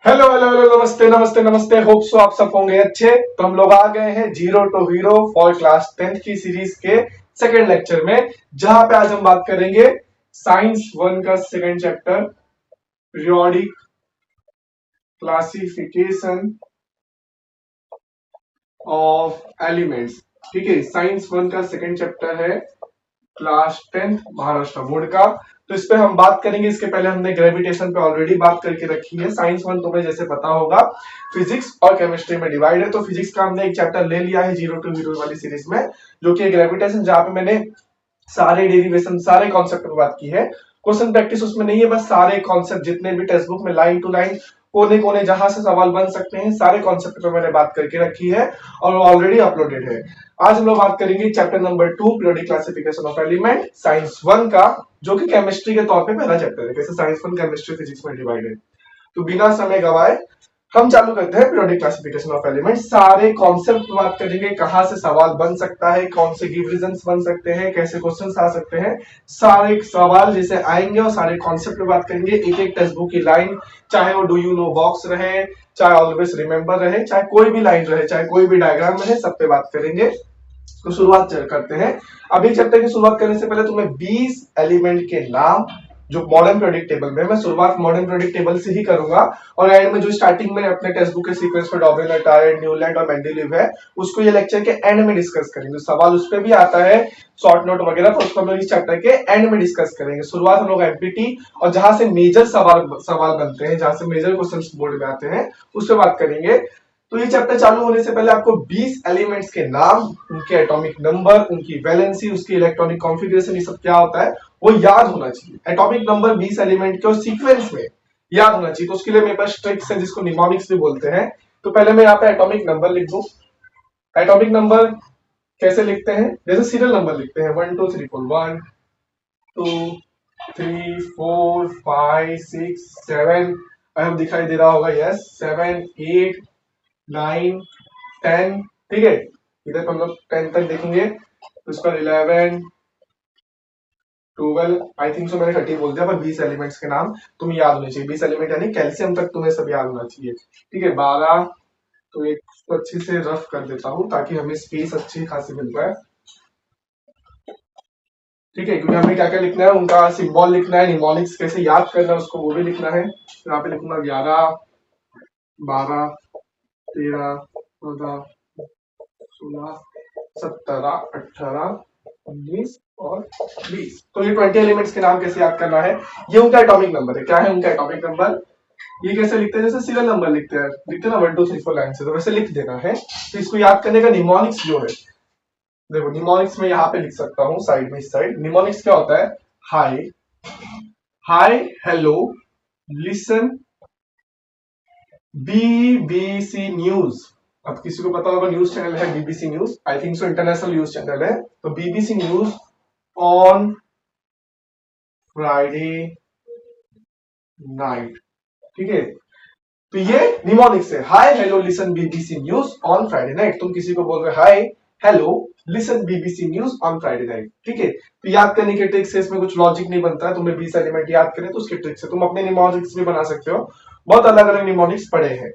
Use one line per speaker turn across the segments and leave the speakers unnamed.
Hello hello hello, नमस्ते नमस्ते नमस्ते। होप सो आप सब होंगे अच्छे। तो हम लोग आ गए हैं zero to hero for class 10th की सीरीज के सेकंड लेक्चर में, जहां पे आज हम बात करेंगे साइंस वन का second chapter, periodic classification of elements. ठीक है, साइंस वन का सेकंड चैप्टर है, क्लास 10th महाराष्ट्र बोर्ड का। तो इस पे हम बात करेंगे। इसके पहले हमने ग्रेविटेशन पे ऑलरेडी बात करके रखी है। साइंस वन तुम्हें जैसे पता होगा फिजिक्स और केमिस्ट्री में डिवाइड है, तो फिजिक्स का हमने एक चैप्टर ले लिया है जीरो टू हीरो वाली सीरीज में, जो कि ग्रेविटेशन, जहां पे मैंने सारे डेरिवेशन सारे कॉन्सेप्ट पर बात की है। क्वेश्चन प्रैक्टिस उसमें नहीं है, बस सारे कॉन्सेप्ट जितने भी टेक्स्ट बुक में लाइन टू लाइन कोने कोने जहां से सवाल बन सकते हैं, सारे कॉन्सेप्ट पर मैंने बात करके रखी है और ऑलरेडी अपलोडेड है। आज हम लोग बात करेंगे chapter number 2, periodic classification of element, science one का, जो कि केमिस्ट्री के तौर पे पहला चैप्टर है। कैसे साइंस वन केमिस्ट्री फिजिक्स में डिवाइड है। तो बिना समय गवाए हम चालू करते हैं पीरियोडिक क्लासिफिकेशन ऑफ एलिमेंट। सारे कॉन्सेप्ट बात करेंगे, कहां से सवाल बन सकता है, कौन से गिव रीजंस बन सकते हैं, कैसे क्वेश्चंस आ सकते हैं, सारे सवाल जैसे आएंगे और सारे कॉन्सेप्ट पे बात करेंगे। एक एक टेक्स्ट बुक की लाइन, चाहे वो डू यू नो बॉक्स रहे, चाहे ऑलवेज रिमेंबर रहे, चाहे कोई भी लाइन रहे, चाहे कोई भी डायग्राम रहे, सब पे बात करेंगे। तो शुरुआत करते हैं। अभी चैप्टर की शुरुआत करने से पहले तुम्हें 20 एलिमेंट के नाम, जो मॉडर्न पीरियोडिक टेबल में, मैं शुरुआत मॉडर्न पीरियोडिक टेबल से ही करूंगा, और एंड में जो स्टार्टिंग में अपने टेक्स्ट बुक के सीक्वेंस में डॉबलिन, टायर्ड, न्यूलैंड और मेंडेलीव है, उसको ये लेक्चर के एंड में डिस्कस करेंगे। सवाल उस पर भी आता है, शॉर्ट नोट वगैरह, तो उसको हम लोग इस चैप्टर के एंड में डिस्कस करेंगे। शुरुआत हम लोग एमपीटी और जहां से मेजर सवाल बनते हैं, जहां से मेजर क्वेश्चन बोर्ड में आते हैं, उस पर बात करेंगे। तो ये चैप्टर चालू होने से पहले आपको 20 एलिमेंट्स के नाम, उनके एटॉमिक नंबर, उनकी वैलेंसी, उसकी इलेक्ट्रॉनिक कॉन्फ़िगरेशन, ये सब क्या होता है वो याद होना चाहिए। एटॉमिक नंबर 20 एलिमेंट के और सीक्वेंस में याद होना चाहिए। तो उसके लिए मेरे पास ट्रिक्स है, जिसको निमोनिक्स भी बोलते हैं। तो पहले मैं यहाँ पे एटॉमिक नंबर लिख दूं। एटॉमिक नंबर कैसे लिखते हैं, जैसे सीरियल नंबर लिखते हैं, 1 2 3 4, 1 2 3 4 5 6 7। अब दिखाई दे रहा होगा, यस, 7 8 9 10। ठीक है, इधर हम लोग 10 तक देखेंगे। तो इसका 11 12, आई थिंक सो मैंने 30 बोल दिया, पर 20 एलिमेंट्स के नाम तुम्हें याद होने चाहिए। 20 एलिमेंट यानी कैल्शियम तक तुम्हें सब याद होना चाहिए। ठीक है, 12। तो एक तो अच्छे से रफ कर देता हूं ताकि हमें स्पेस अच्छी खासी मिल पाए। ठीक है, क्योंकि हमें क्या क्या लिखना है, उनका सिंबल लिखना है, निमोनिक्स कैसे याद करना है उसको वो भी लिखना है। तो यहाँ पे लिखूंगा 11 12 13 14 16 17 18 19 और 20। तो ये 20 एलिमेंट्स के नाम कैसे याद करना है, ये उनका एटॉमिक नंबर है। क्या है उनका एटॉमिक नंबर, ये कैसे लिखते हैं, जैसे सीरियल नंबर लिखते हैं, लिखते हैं ना 1 2 3 4 लाइन से, तो वैसे लिख देना है। तो इसको याद करने का निमोनिक्स जो है, देखो निमोनिक्स में यहाँ पे लिख सकता हूँ साइड में, इस साइड निमोनिक्स क्या होता है, हाय, हाय, हेलो, लिसन, बीबीसी न्यूज। अब किसी को पता होगा न्यूज चैनल है BBC news, I think so international news channel है। तो BBC news on Friday night. ठीक है, तो ये निमोनिक्स है, hi hello listen BBC news on Friday night. तुम किसी को बोल रहे हाय hello listen BBC news on Friday night. ठीक है, तो याद करने के ट्रिक से, इसमें कुछ लॉजिक नहीं बनता है। तुम्हें 20 एलिमेंट याद करें तो उसके ट्रिक से तुम अपने निमोनिक्स भी बना सकते हो। बहुत अलग अलग निमोनिक्स पड़े हैं।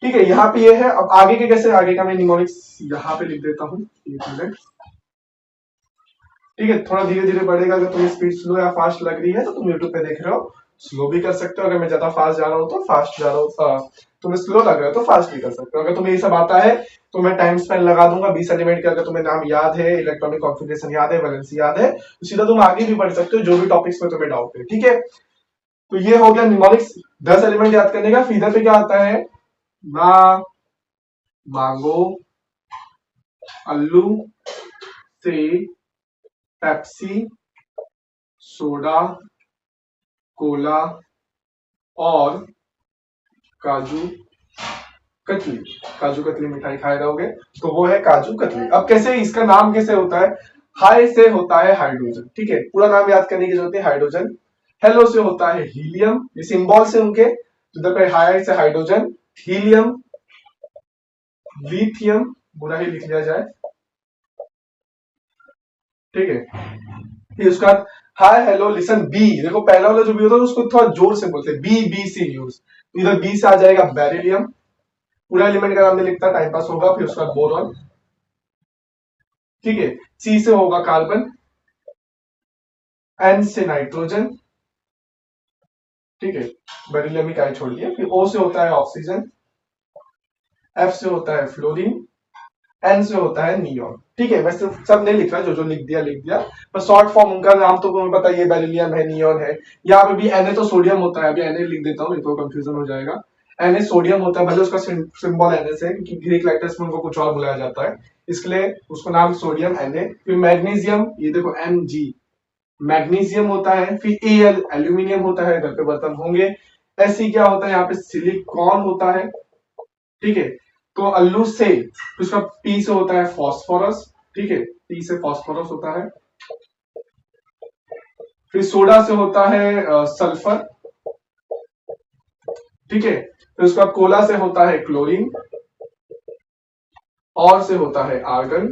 ठीक है, यहाँ पे ये है। अब आगे के कैसे, आगे का मैं निमोनिक्स यहाँ पे लिख देता हूँ, एक मिनट। ठीक है, थोड़ा धीरे धीरे बढ़ेगा। अगर तुम्हें स्पीड स्लो या फास्ट लग रही है तो तुम यूट्यूब पे देख रहे हो, स्लो भी कर सकते हो। अगर मैं ज्यादा फास्ट जा रहा हूँ तो फास्ट जा रहा हूँ, तुम्हें स्लो लग रहा है तो फास्ट भी कर सकते हो। अगर तुम्हें ये सब आता है तो मैं टाइम स्पेन लगा दूंगा 20 एलिमेंट के। अगर तुम्हें नाम याद है, इलेक्ट्रॉनिक कॉन्फ़िगरेशन याद है, वैलेंसी याद है, तो सीधा तुम आगे भी बढ़ सकते हो जो भी टॉपिक्स में तुम्हें डाउट है। ठीक है, तो ये हो गया निमोनिक्स, 10 एलिमेंट याद करने का। फीदर पे क्या आता है, ना, मांगो, अल्लू, से, पेप्सी, सोडा, कोला और काजू कतली। काजू कतली मिठाई खाए रहोगे तो वो है काजू कतली। अब कैसे, इसका नाम कैसे होता है, हाई से होता है हाइड्रोजन। ठीक है, पूरा नाम याद करने की जरूरत है, हाइड्रोजन। हेलो से होता है हीलियम, ये सिंबल से उनके, इधर पे हाई से हाइड्रोजन, हीलियम, लिथियम, बुरा ही लिख लिया जाए। ठीक है, फिर उसके बाद हाय हेलो लिसन बी। देखो पहला वाला जो भी होता है उसको थोड़ा जोर से बोलते हैं, बी बी सी न्यूज। इधर बी से आ जाएगा बेरिलियम, पूरा एलिमेंट का नाम नहीं लिखता, टाइम पास होगा। फिर उसका बोरॉन, ठीक है। सी से होगा कार्बन, एन से नाइट्रोजन, ठीक है, बेरिलियम ही छोड़ दिया। फिर ओ से होता है ऑक्सीजन, एफ से होता है फ्लोरीन, एन से होता है नियोन, ठीक है। वैसे सब नहीं लिख रहा, जो जो लिख दिया पर शॉर्ट फॉर्म उनका नाम तो तुम्हें पता, ये बेरिलियम है, नियोन है। यहाँ पे भी Na तो सोडियम होता है, अभी Na लिख देता हूँ, नहीं तो कंफ्यूजन हो जाएगा। Na सोडियम होता है, भले उसका सिंबल Na से है, क्योंकि ग्रीक लेटर्स में उनको कुछ और बुलाया जाता है, इसलिए उसको नाम सोडियम Na। फिर मैग्नीशियम, ये देखो Mg, मैग्नीशियम होता है। फिर Al एल्यूमिनियम होता है, घर पे बर्तन होंगे। Fe क्या होता है, यहाँ पे सिलिकॉन होता है, ठीक है। तो अल्लू से, तो उसका पी से होता है फॉस्फोरस, ठीक है, पी से फॉस्फोरस होता है। फिर सोडा से होता है सल्फर, ठीक है। फिर उसका कोला से होता है क्लोरीन, और से होता है आर्गन,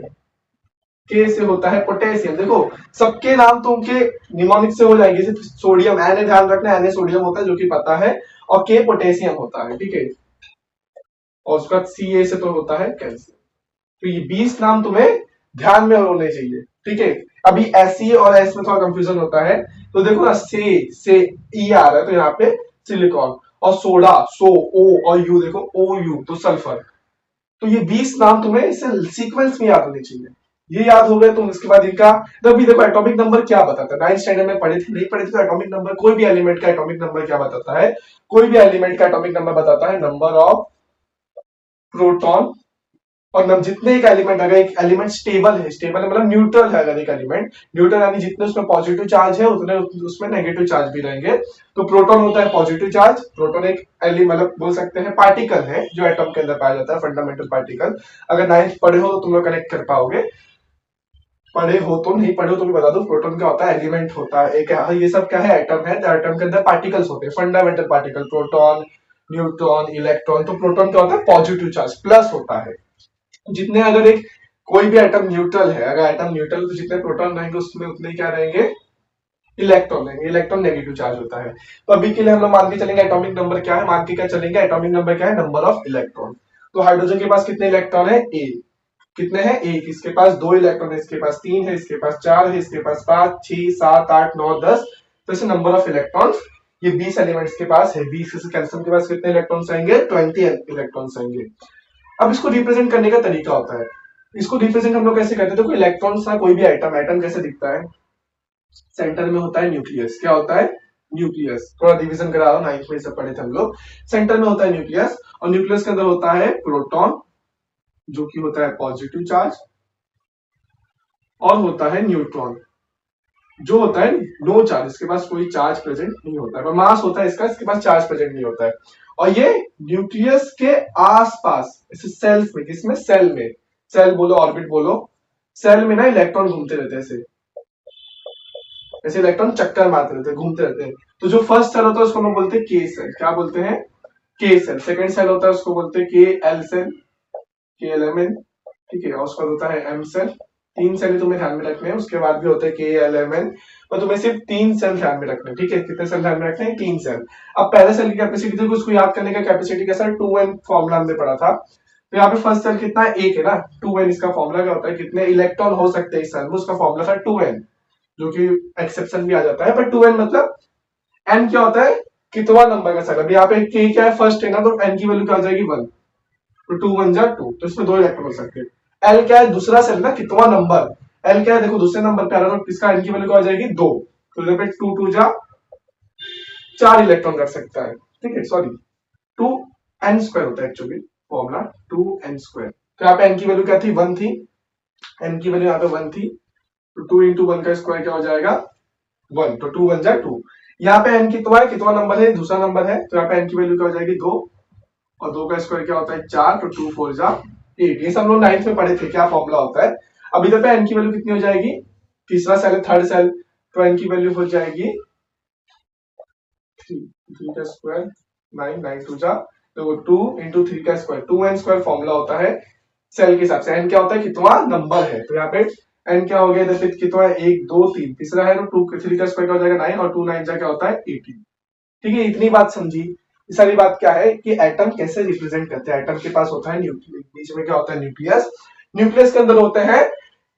के से होता है पोटेशियम। देखो सबके नाम तो उनके निमोनिक से हो जाएंगे, सिर्फ सोडियम एन ध्यान रखना, एन सोडियम होता है जो कि पता है, और के पोटेशियम होता है, ठीक है। और उसका सी ए से तो होता है कैल्शियम। तो ये 20 नाम तुम्हें ध्यान में होने चाहिए, ठीक है। अभी एस सी और एस में थोड़ा कंफ्यूजन होता है, तो देखो ना, से ई आ रहा है, तो यहाँ पे सिलिकॉन, और सोडा सो ओ, और यू देखो ओ यू, तो सल्फर। तो ये 20 नाम तुम्हें इसे सीक्वेंस में याद होने चाहिए। ये याद हो गए, तुम इसके बाद इनका, तभी देखो एटॉमिक नंबर क्या बताता है, 9th स्टैंडर्ड में पढ़े थे, नहीं पढ़े थे, तो एटॉमिक नंबर, कोई भी एलिमेंट का एटॉमिक नंबर क्या बताता है, कोई भी एलिमेंट का एटॉमिक नंबर बताता है नंबर ऑफ प्रोटॉन। और जितने एक एलिमेंट, अगर एक एलिमेंट स्टेबल है, स्टेबल है मतलब न्यूट्रल है, अगर एक एलिमेंट न्यूट्रल यानी जितने उसमें पॉजिटिव चार्ज है उतने उसमें नेगेटिव चार्ज भी रहेंगे। तो प्रोटॉन होता है पॉजिटिव चार्ज, प्रोटॉन एक मतलब बोल सकते हैं पार्टिकल है जो एटम के अंदर पाया जाता है, फंडामेंटल पार्टिकल। अगर 9th पढ़े हो तो तुम लोग कनेक्ट कर पाओगे, पढ़े हो तो, नहीं पढ़े हो तो भी बता दो। प्रोटॉन क्या होता है, एलिमेंट होता है एक, ये सब क्या है, एटम है, तो एटम के अंदर पार्टिकल्स होते हैं, fundamental particle, proton, neutron, electron. तो प्रोटॉन क्या होता है, पॉजिटिव चार्ज, प्लस होता है। जितने, अगर एक कोई भी एटम न्यूट्रल है, अगर एटम न्यूट्रल, तो जितने प्रोटॉन रहेंगे उसमें उतने क्या रहेंगे, इलेक्ट्रॉन रहेंगे। इलेक्ट्रॉन नेगेटिव चार्ज होता है। तो अभी के लिए हम लोग मान के चलेंगे एटॉमिक नंबर क्या है, मान के क्या चलेंगे, एटॉमिक नंबर क्या है, नंबर ऑफ इलेक्ट्रॉन। तो हाइड्रोजन के पास कितने इलेक्ट्रॉन है, ए, कितने हैं, एक, इसके पास 2 इलेक्ट्रॉन है, इसके पास 3 है, इसके पास 4 है, इसके पास 5, 6, 7, 8, 9, 10। तो इसे नंबर ऑफ इलेक्ट्रॉन ये 20 एलिमेंट्स के पास है। 20 से कैल्शियम के पास कितने इलेक्ट्रॉन्स आएंगे, 20 इलेक्ट्रॉन्स आएंगे। अब इसको रिप्रेजेंट करने का तरीका होता है, इसको रिप्रेजेंट हम लोग कैसे करते हैं, तो कोई इलेक्ट्रॉन का कोई भी एटम, एटम कैसे दिखता है, सेंटर में होता है न्यूक्लियस, क्या होता है, न्यूक्लियस। थोड़ा डिवीजन करा रहा हूं, 9th में सब पढ़े थे हम लोग। सेंटर में होता है न्यूक्लियस, और न्यूक्लियस के अंदर होता है प्रोटॉन जो कि होता है पॉजिटिव चार्ज, और होता है न्यूट्रॉन जो होता है नो चार्ज, इसके पास कोई चार्ज प्रेजेंट नहीं होता है, मास होता है इसका, इसके पास चार्ज प्रेजेंट नहीं होता है। और ये न्यूक्लियस के आसपास, इसे सेल्स में, किसमें, सेल में, सेल बोलो ऑर्बिट बोलो, सेल में ना इलेक्ट्रॉन घूमते रहते हैं, ऐसे ऐसे इलेक्ट्रॉन चक्कर मारते रहते हैं, घूमते रहते हैं। तो जो फर्स्ट सेल होता है उसको हम बोलते हैं के सेल, क्या बोलते हैं, के सेल। सेकंड सेल होता है उसको बोलते हैं के एल सेल, के एल एम एन, ठीक है। और उसका होता है एम सेल। 3 सेल तुम्हें ध्यान में रखने हैं, उसके बाद भी होते हैं के एल एम एन, और तुम्हें सिर्फ 3 सेल ध्यान में रखने हैं, ठीक है। कितने सेल ध्यान में रखने हैं, 3 सेल। अब पहले सेल की कैपेसिटी देखो, उसको याद करने का कैपेसिटी कैसा है, 2n फॉर्मूला हमने पढ़ा था। तो यहाँ पे फर्स्ट सेल कितना है, एक है ना, 2n। इसका फॉर्मूला क्या होता है, कितने इलेक्ट्रॉन हो सकते हैं इस सेल में, उसका फॉर्मूला था 2n, जो कि एक्सेप्शन भी आ जाता है, पर 2n मतलब n क्या होता है, कितवा नंबर का सेल। अभी यहाँ पे k क्या है, फर्स्ट है ना, तो n की वैल्यू क्या हो जाएगी, 1। तो 2 1 जा 2, तो इसमें 2 इलेक्ट्रॉन हो सकते हैं। l क्या है, दूसरा सेल ना, कितवा नंबर, l क्या है, देखो दूसरे नंबर पे आ रहा है, तो इसका n की वैल्यू क्या हो जाएगी, 2। तो यहाँ पे 2 2 जा 4 इलेक्ट्रॉन रख सकता है, ठीक है। सॉरी, 2n² होता है एक्चुअली फॉर्मूला, 2n²। तो यहाँ पे n की वैल्यू क्या थी, 1 थी, n की वैल्यू यहाँ पे 1 थी, तो 2 इंटू 1 का स्क्वायर क्या हो जाएगा, 1। तो 2 1 जा 2। यहाँ पे n कितवा है, कितवा नंबर है, दूसरा नंबर है, तो यहाँ पे n की वैल्यू क्या हो जाएगी, 2, और 2 का स्क्वायर क्या होता है, 4। तो 2 4 जा 8। ये सब लोग 9th में पढ़े थे, क्या फॉर्मूला होता है। अब इधर पे n की वैल्यू कितनी हो जाएगी, तीसरा सेल है, थर्ड सेल, तो n की वैल्यू हो जाएगी 3, 3 का स्क्वायर 9, 9 2 जा, तो 2 इंटू 3 का स्क्वायर, 2n² फॉर्मूला होता है सेल के हिसाब से। n क्या होता है, कितवा नंबर है, तो यहाँ पे n क्या हो गया, इधर पे कितना है, 1 2 3, तीसरा है, तो 2 3 का स्क्वायर क्या हो जाएगा, 9, और 2 9 जा क्या होता है, 18। ठीक है, इतनी बात समझी। ये सारी बात क्या है कि एटम कैसे रिप्रेजेंट करते हैं। एटम के पास होता है न्यूक्लियस, बीच में क्या होता है न्यूक्लियस, न्यूक्लियस के अंदर होते हैं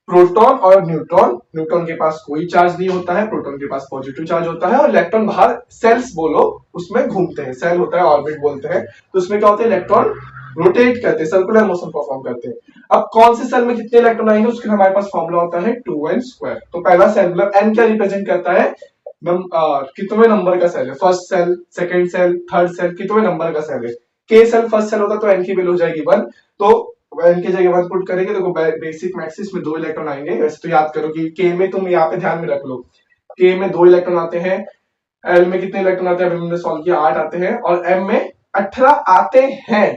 प्रोटॉन और न्यूट्रॉन। न्यूट्रॉन के पास कोई चार्ज नहीं होता है, प्रोटॉन के पास पॉजिटिव चार्ज होता है, और इलेक्ट्रॉन बाहर सेल्स बोलो उसमें घूमते हैं, सेल होता है ऑर्बिट बोलते हैं, तो उसमें क्या होता है इलेक्ट्रॉन रोटेट करते हैं, सर्कुलर मोशन परफॉर्म करते हैं। अब कौन से सेल में कितने इलेक्ट्रॉन आएंगे उसके लिए हमारे पास फॉर्मूला होता है 2n²। तो पहला सेल मतलब n क्या रिप्रेजेंट करता है, कितने नंबर का सेल है, first shell, second shell, third shell, कितने नंबर का सेल है। के सेल फर्स्ट सेल होता है तो n की वैल्यू हो जाएगी 1, तो n की जगह 1 पुट करेंगे तो बेसिक मैक्सिस में 2 इलेक्ट्रॉन आएंगे। वैसे तो याद करो कि k में तुम यहाँ पे ध्यान में रख लो, k में 2 इलेक्ट्रॉन आते हैं, l में कितने इलेक्ट्रॉन आते हैं अभी हमने सॉल्व किया 8 आते हैं, और m में 18 आते हैं,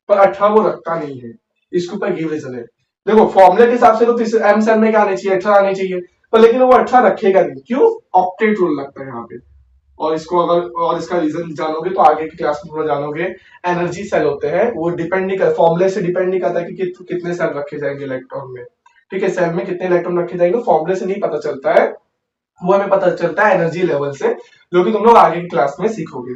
पर 18 वो रखता नहीं है, इसके ऊपर गिव रीजन है। देखो फॉर्मूले के हिसाब से तो m सेल में क्या आने चाहिए 18 आने चाहिए, पर लेकिन वो 18 रखेगा नहीं, क्यों, ऑक्टेट रूल लगता है यहाँ पे। और इसको अगर और इसका रीजन जानोगे तो आगे की क्लास में पूरा जानोगे। एनर्जी सेल होते हैं, वो डिपेंड नहीं कर, फॉर्मूले से डिपेंड नहीं करता कि कितने सेल रखे जाएंगे इलेक्ट्रॉन में, ठीक है, सेल में कितने इलेक्ट्रॉन रखे जाएंगे फॉर्मूले से नहीं पता चलता है, वो हमें पता चलता है एनर्जी लेवल से, जो कि तुम लोग आगे की क्लास में सीखोगे।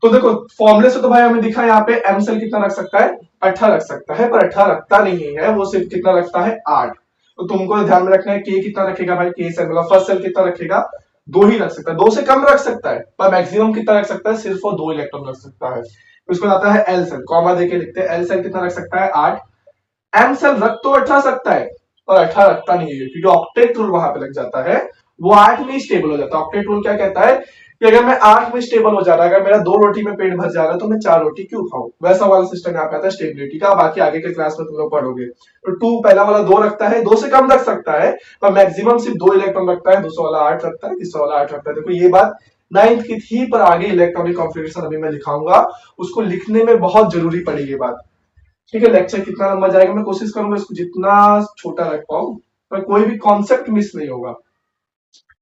तो देखो फॉर्मूले से तो भाई हमें दिखा यहाँ पे एम सेल कितना रख सकता है 18 रख सकता है, पर 18 रखता नहीं है, वो सिर्फ कितना रखता है 8। तो तुमको ध्यान में रखना है के कितना रखेगा भाई, के सेल मतलब फर्स्ट सेल कितना रखेगा 2 ही रख सकता है, 2 से कम रख सकता है, पर मैक्सिमम कितना रख सकता है, सिर्फ वो 2 इलेक्ट्रॉन रख सकता है। उसको आता है एल सेल, कॉमा देके लिखते हैं, एल सेल कितना रख सकता है 8। एम सेल रख तो 18 सकता है पर 18 रखता नहीं है, क्योंकि ऑक्टेट रूल वहां पे लग जाता है, वो 8 में स्टेबल हो जाता है। ऑक्टेट रूल क्या कहता है कि अगर मैं 8 में स्टेबल हो जा रहा है, अगर मेरा 2 रोटी में पेट भर जा रहा है तो मैं 4 रोटी क्यों खाऊं, वैसा वाला सिस्टम यहाँ पे आता है स्टेबिलिटी का, बाकी आगे के क्लास में तुम लोग पढ़ोगे। तो 2 पहला वाला 2 रखता है, 2 से कम रख सकता है, पर मैक्सिमम सिर्फ 2 इलेक्ट्रॉन रखता है, दूसरा वाला 8 रखता है, तीसरा वाला 8 रखता है। देखो ये बात 9th की थी, पर आगे इलेक्ट्रॉनिक कॉन्फ़िगरेशन अभी मैं दिखाऊंगा, उसको लिखने में बहुत जरूरी पड़ी ये बात, ठीक है। लेक्चर कितना लंबा जाएगा मैं कोशिश करूंगा इसको जितना छोटा रख पाऊं, पर कोई भी कॉन्सेप्ट मिस नहीं होगा,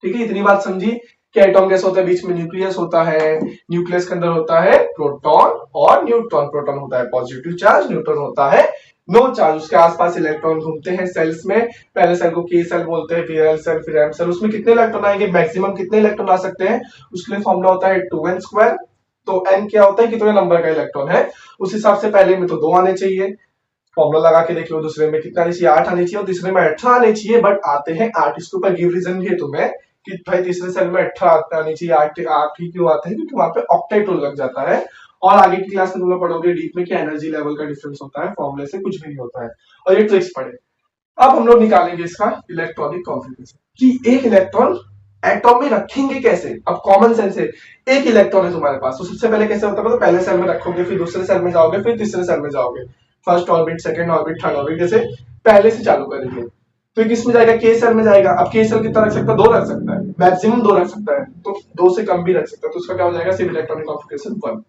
ठीक है। इतनी बात समझी कि एटॉम कैसे होता है, बीच में न्यूक्लियस होता है, न्यूक्लियस के अंदर होता है प्रोटॉन और न्यूट्रॉन, प्रोटॉन होता है पॉजिटिव चार्ज, न्यूट्रॉन होता है नो चार्ज, उसके आसपास इलेक्ट्रॉन घूमते हैं सेल्स में, पहले सेल को के सेल बोलते हैं, फिर एल सेल, फिर एम सेल। उसमें कितने इलेक्ट्रॉन आएंगे, मैक्सिमम कितने इलेक्ट्रॉन आ सकते हैं, उसके लिए फॉर्मूला होता है 2n²। तो n क्या होता है, कितने नंबर का इलेक्ट्रॉन है, उस हिसाब से पहले में तो 2 आने चाहिए, फॉर्मूला लगा के देख लो, दूसरे में कितना आने चाहिए 8 आने चाहिए, और तीसरे में 18 आने चाहिए, बट आते हैं 8। इसके ऊपर गिव रीजन भी है तुम्हें कि भाई तीसरे सेल में 18 आने चाहिए, 8 ही क्यों आते हैं, क्योंकि वहां पे ऑक्टेट रूल लग जाता है। और आगे की क्लास में तुम लोग पढ़ोगे डीप में कि एनर्जी लेवल का डिफरेंस होता है, फॉर्मूले से कुछ भी नहीं होता है, और ये ट्रिक्स पढ़े। अब हम लोग निकालेंगे इसका इलेक्ट्रॉनिक कॉन्फ़िगरेशन कि एक इलेक्ट्रॉन एटॉम में रखेंगे कैसे। अब कॉमन सेंस है, एक इलेक्ट्रॉन है तुम्हारे पास, तो सबसे पहले कैसे होता है, तो पहले सेल में रखोगे, फिर दूसरे सेल में जाओगे, फिर तीसरे सेल में जाओगे, first orbit, second orbit, third orbit, जैसे पहले से चालू करेंगे। तो किस में जाएगा, के सेल में जाएगा। अब के सेल कितना रख सकता है, 2 रख सकता है, मैक्सिमम 2 रख सकता है, तो 2 से कम भी रख सकता है, तो उसका क्या हो जाएगा सिर्फ इलेक्ट्रॉनिक कॉन्फ़िगरेशन 1,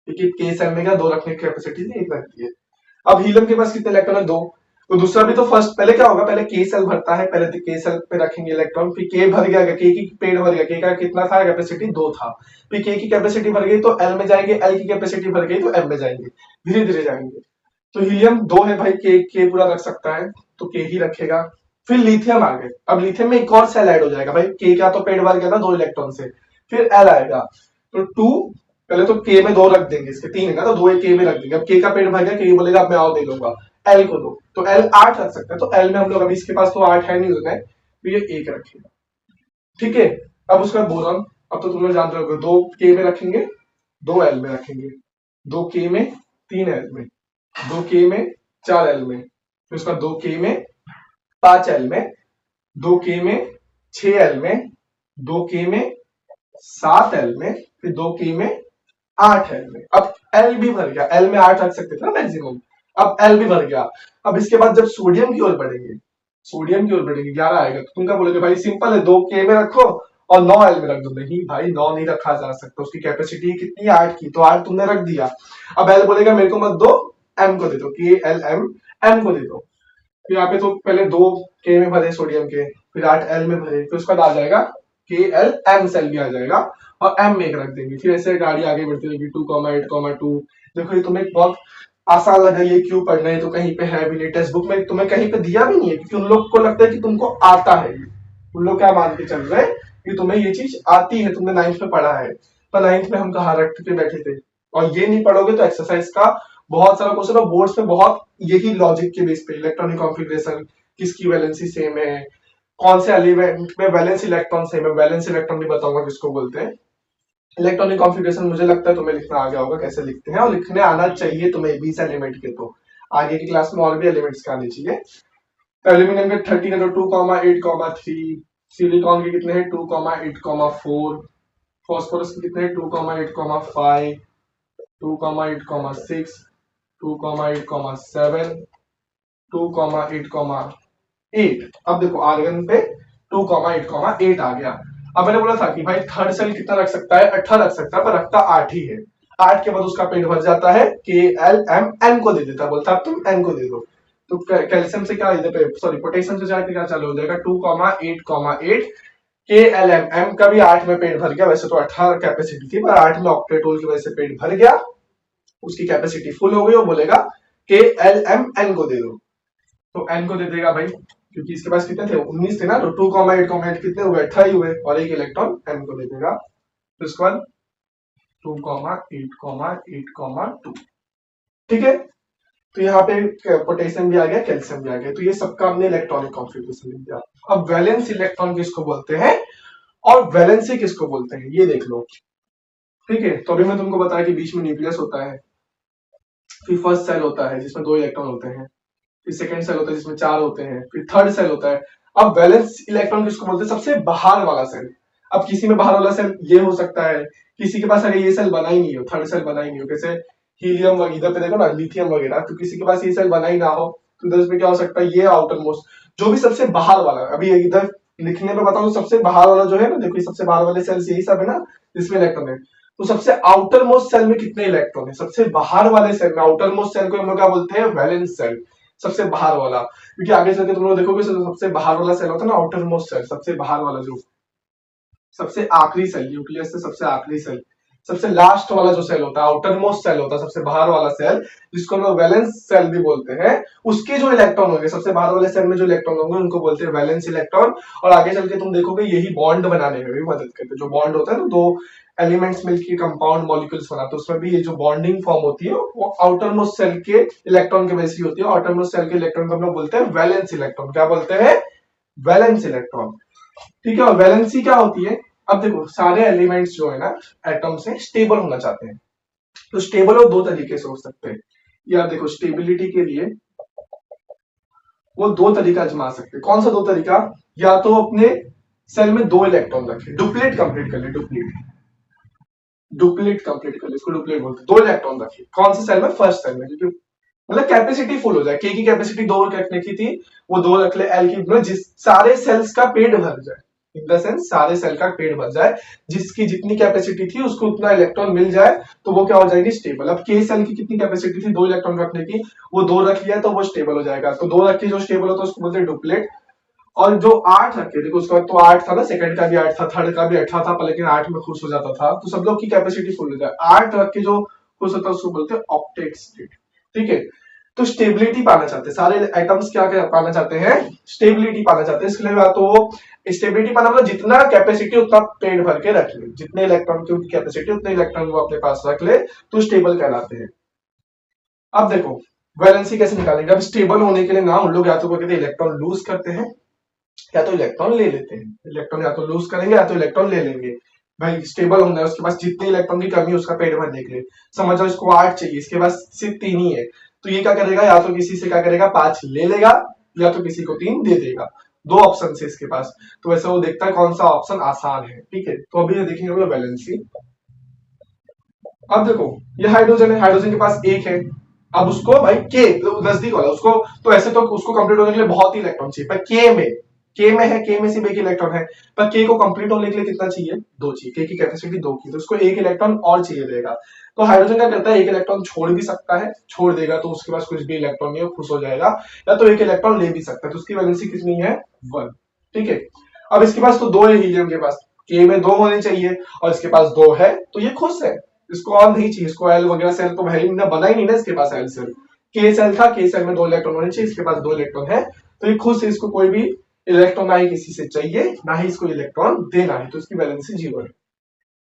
क्योंकि के सेल में क्या 2 रखने की कैपेसिटी एक रहती है। अब हीलियम के पास कितने इलेक्ट्रॉन है, 2, तो दूसरा भी तो फर्स्ट पहले क्या होगा, पहले के सेल भरता है, पहले तो के सेल पे रखेंगे इलेक्ट्रॉन, फिर के भर गया, के की पेड़ भर गया, के का कितना था कैपेसिटी 2 था, फिर के की कैपेसिटी भर गई तो एल में जाएंगे, एल की कैपेसिटी भर गई तो एम में जाएंगे, धीरे धीरे जाएंगे। तो हीलियम 2 है भाई, के पूरा रख सकता है तो के ही रखेगा। फिर लिथियम आ गए, अब लिथियम में एक और सेल ऐड हो जाएगा भाई, के का तो पेड़ भर गया ना 2 इलेक्ट्रॉन से, फिर एल आएगा, तो 2 पहले तो के में 2 रख देंगे, इसके 3 है ना, तो 2 के में रख देंगे। अब के का पेड़ भर गया, के बोलेगा अब मैं और दे दूंगा, एल को 2, तो एल 8 रख सकता है, तो एल में हम लोग अभी इसके पास तो 8 है नहीं उसमें, तो ये 1 रखेगा, ठीक है। अब उसका बोरॉन, अब तो तुम लोग जानते हो 2 के में रखेंगे, 2 एल में रखेंगे, 2 के में, 3 एल में, 2 के में, 4 एल में, फिर उसका 2 के में, 5 एल में, 2 के में, 6 एल में, 2 के में, 7 एल में, फिर 2 के में, 8 एल में। अब एल भी भर गया, एल में 8 रख सकते थे ना मैक्सिमम, अब एल भी भर गया। अब इसके बाद जब सोडियम की ओर बढ़ेंगे, सोडियम की ओर बढ़ेंगे 11 आएगा, तो तुम क्या बोलोगे भाई सिंपल है, 2 के में रखो और 9 एल में रख दो। नहीं भाई 9 नहीं रखा जा सकता, उसकी कैपेसिटी कितनी है 8 की, तो 8 तुमने रख दिया। अब एल बोलेगा मेरे को मत दो, एम को दे दो, के एल एम, एम को दे दो। फिर यहाँ पे तो पहले 2 के में भरे सोडियम के, फिर 8 एल में भरे, फिर उसका आ जाएगा के एल एम सेल भी आ जाएगा, और एम में एक रख देंगे। फिर ऐसे गाड़ी आगे बढ़ती रहेगी 2,8,2। देखो ये तुम्हें बहुत आसान लगा, ये क्यों पढ़ना है, तो कहीं पे है भी नहीं, टेक्स्ट बुक में तुम्हें कहीं पे दिया भी नहीं है, क्योंकि उन लोग को लगता है कि तुमको आता है, उन लोग क्या मान के चल रहे हैं कि तुम्हें ये चीज आती है, तुमने 9th में पढ़ा है, पर 9th में हम कहाँ रख के बैठे थे। और ये नहीं पढ़ोगे तो एक्सरसाइज का बहुत सारा क्वेश्चन और बोर्ड्स में बहुत यही लॉजिक के बेस पे इलेक्ट्रॉनिक कॉन्फ़िगरेशन, किसकी वैलेंसी सेम है, कौन से एलिमेंट में वैलेंस इलेक्ट्रॉन सेम है, वैलेंस इलेक्ट्रॉन भी बताऊंगा किसको बोलते हैं। इलेक्ट्रॉनिक कॉन्फ़िगरेशन मुझे लगता है तुम्हें लिखना आ गया होगा कैसे लिखते हैं, और लिखने आना चाहिए तुम्हें 20 एलिमेंट के, तो आगे की क्लास में और भी एलिमेंट्स के आने चाहिए। तो एल्यूमिनियम के 13 है तो 2,8,3, सिलिकॉन के कितने हैं 2,8,4, फॉस्फोरस के कितने हैं 2,8,5, 2,8,6, 2,8,7, 2,8,8। अब देखो आर्गन पे 2,8,8 आ गया। अब मैंने बोला था कि भाई थर्ड सेल कितना रख सकता है, 18 रख सकता है, पर रखता 8 ही है। 8 के बाद उसका पेट भर जाता है, के एल एम एन को दे देता, बोलता अब तुम एन को दे दो। तो कैल्शियम से क्या इधर पे, सॉरी पोटेशियम से जाके क्या चालू हो जाएगा 2,8,8। के एल एम एम का भी 8 में पेट भर गया, वैसे तो 18 कैपेसिटी थी पर 8 में ऑक्टेट की वजह से पेट भर गया, उसकी कैपेसिटी फुल हो गई। वो बोलेगा के एल एम एन को दे दो, तो एन को दे देगा भाई, क्योंकि इसके पास कितने थे 19 थे ना, तो 2,8,8 कितने हुए 18 ही हुए, और एक इलेक्ट्रॉन एन को दे देगा। तो इसके बाद 2,8,8,2, ठीक है। तो यहाँ पे पोटेशियम भी आ गया, कैल्शियम भी आ गया, तो ये सबका हमने इलेक्ट्रॉनिक कॉन्फ़िगरेशन लिख दिया। अब वैलेंस इलेक्ट्रॉन किसको बोलते हैं और वैलेंसी किसको बोलते हैं ये देख लो, ठीक है। तो अभी मैं तुमको बताया कि बीच में न्यूक्लियस होता है, फिर फर्स्ट सेल होता है जिसमें 2 इलेक्ट्रॉन होते हैं, फिर सेकंड सेल होता है जिसमें 4 होते हैं, फिर थर्ड सेल होता है। अब वैलेंस इलेक्ट्रॉन किसको बोलते हैं, सबसे बाहर वाला सेल। अब किसी में बाहर वाला सेल ये हो सकता है, किसी के पास अगर ये सेल बना ही नहीं हो, थर्ड सेल बना ही नहीं हो, जैसे हीलियम वगैरह, इधर पे देखो ना लिथियम वगैरह, तो किसी के पास ये सेल बना ही ना हो, तो इधर पे क्या हो सकता है, ये आउटर मोस्ट जो भी सबसे बाहर वाला, अभी इधर लिखने पे बताऊं सबसे बाहर वाला जो है ना, देखो सबसे बाहर वाले सेल्स यही सब है ना जिसमें इलेक्ट्रॉन है। तो सबसे आउटर मोस्ट सेल में कितने इलेक्ट्रॉन है, सबसे बाहर वाले सेल में, आउटर मोस्ट सेल को हम लोग क्या बोलते हैं, वैलेंस सेल, सबसे बाहर वाला। क्योंकि आगे चलके तुम लोग देखोगे सबसे बाहर वाला सेल होता है ना आउटर मोस्ट सेल, सबसे बाहर वाला जो सबसे आखिरी सेल, न्यूक्लियस से सबसे आखिरी सेल, सबसे लास्ट वाला जो सेल होता है आउटर मोस्ट सेल होता है, सबसे बाहर वाला सेल, जिसको हम लोग वैलेंस सेल भी बोलते हैं। उसके जो इलेक्ट्रॉन होंगे, सबसे बाहर वाले सेल में जो इलेक्ट्रॉन होंगे उनको बोलते हैं वैलेंस इलेक्ट्रॉन। और आगे चल के तुम देखोगे यही बॉन्ड बनाने में भी मदद करते हैं। जो बॉन्ड होता है ना, दो एलिमेंट्स मिलकर कंपाउंड मॉलिक्यूल्स बनाते हैं, उसमें भी ये जो बॉन्डिंग फॉर्म होती है वो आउटर मोस्ट सेल के इलेक्ट्रॉन के वैसी होती है। आउटर मोस्ट सेल के इलेक्ट्रॉन को हम लोग बोलते हैं वैलेंस इलेक्ट्रॉन। क्या बोलते हैं, वैलेंस इलेक्ट्रॉन, ठीक है। और वैलेंसी क्या होती है, अब देखो सारे एलिमेंट्स जो है ना एटम से स्टेबल होना चाहते हैं, तो स्टेबल हो दो तरीके से हो सकते हैं। या देखो स्टेबिलिटी के लिए वो दो तरीका आजमा सकते हैं। कौन सा दो तरीका, या तो अपने सेल में 2 इलेक्ट्रॉन रखे, डुप्लेट कंप्लीट कर ले, डुप्लेट कंप्लीट कर ले, इसको डुप्लेट बोलते हैं। 2 इलेक्ट्रॉन रखे कौन से सेल में, फर्स्ट सेल में, क्योंकि मतलब कैपेसिटी फुल हो जाए, के की कैपेसिटी 2 रखने की थी वो 2 रख ले, एल की मतलब जिस सारे सेल्स का पेट भर जाए, इन द सेंस सारे सेल का पेट भर जाए, जिसकी जितनी कैपेसिटी थी उसको उतना इलेक्ट्रॉन मिल जाए, तो वो क्या हो जाएगी, स्टेबल। अब के सेल की कितनी कैपेसिटी थी 2 इलेक्ट्रॉन रखने की, वो 2 रख लिया तो वो स्टेबल हो जाएगा। तो 2 रख के जो स्टेबल होता है उसको बोलते हैं डुप्लेट। और जो 8 रखे, देखो उसका तो 8 था ना, सेकंड का भी 8 था, थर्ड का भी 8 था, पर लेकिन 8 में खुश हो जाता था, तो सब लोग की कैपेसिटी फुल हो जाए, 8 रख के जो खुश होता है उसको बोलते हैं ऑक्टेट स्टेट, ठीक है। तो स्टेबिलिटी पाना चाहते हैं सारे एटम्स, क्या क्या पाना चाहते हैं, स्टेबिलिटी पाना चाहते हैं। इसके लिए तो स्टेबिलिटी पाना मतलब जितना कैपेसिटी उतना पेट भर के रख ले, जितने इलेक्ट्रॉन की उनकी कैपेसिटी उतने इलेक्ट्रॉन वो अपने पास रख ले, तो स्टेबल कहलाते हैं। अब देखो वैलेंसी कैसे निकालेंगे, अब स्टेबल होने के लिए ना उन लोग या तो कहते हैं इलेक्ट्रॉन लूज करते हैं या तो इलेक्ट्रॉन ले लेते हैं। इलेक्ट्रॉन या तो लूज करेंगे या तो इलेक्ट्रॉन ले लेंगे। भाई स्टेबल होना है उसके पास जितने इलेक्ट्रॉन की कमी है उसका पेट भरने के लिए, समझ जाओ इसको 8 चाहिए, इसके पास सिर्फ 3 ही है, तो ये क्या करेगा, या तो किसी से क्या करेगा 5 ले लेगा, या तो किसी को 3 दे देगा। 2 ऑप्शन है इसके पास, तो वैसे वो देखता है कौन सा ऑप्शन आसान है, ठीक है। तो अभी ये देखेंगे वैलेंसी। अब देखो ये हाइड्रोजन है, हाइड्रोजन के पास 1 है, अब उसको भाई के नजदीक वाला उसको, तो ऐसे तो उसको कंप्लीट होने के लिए बहुत ही इलेक्ट्रॉन चाहिए, पर के में है, के में सिर्फ 1 इलेक्ट्रॉन है, पर के को कंप्लीट होने के लिए कितना चाहिए, 2 चाहिए, के की कैपेसिटी 2 की, तो उसको 1 इलेक्ट्रॉन और चाहिए रहेगा। तो हाइड्रोजन क्या करता है, 1 इलेक्ट्रॉन छोड़ भी सकता है, छोड़ देगा तो उसके पास कुछ भी इलेक्ट्रॉन नहीं है, खुश हो जाएगा, या तो 1 इलेक्ट्रॉन ले भी सकता है, तो उसकी वैलेंसी कितनी है 1, ठीक है। अब इसके पास तो 2 है, हीलियम के पास के में 2 होने चाहिए और इसके पास 2 है, तो ये खुश है, इसको और नहीं चाहिए, इसको एल वगैरह सेल तो है ही ना, बना ही नहीं ना इसके पास एल सेल, के सेल था, के सेल में 2 इलेक्ट्रॉन होने चाहिए, इसके पास 2 इलेक्ट्रॉन है, तो ये खुश है, इसको कोई भी इलेक्ट्रॉन ना ही किसी से चाहिए, ना ही इसको इलेक्ट्रॉन देना है, तो इसकी वैलेंसी 0 है।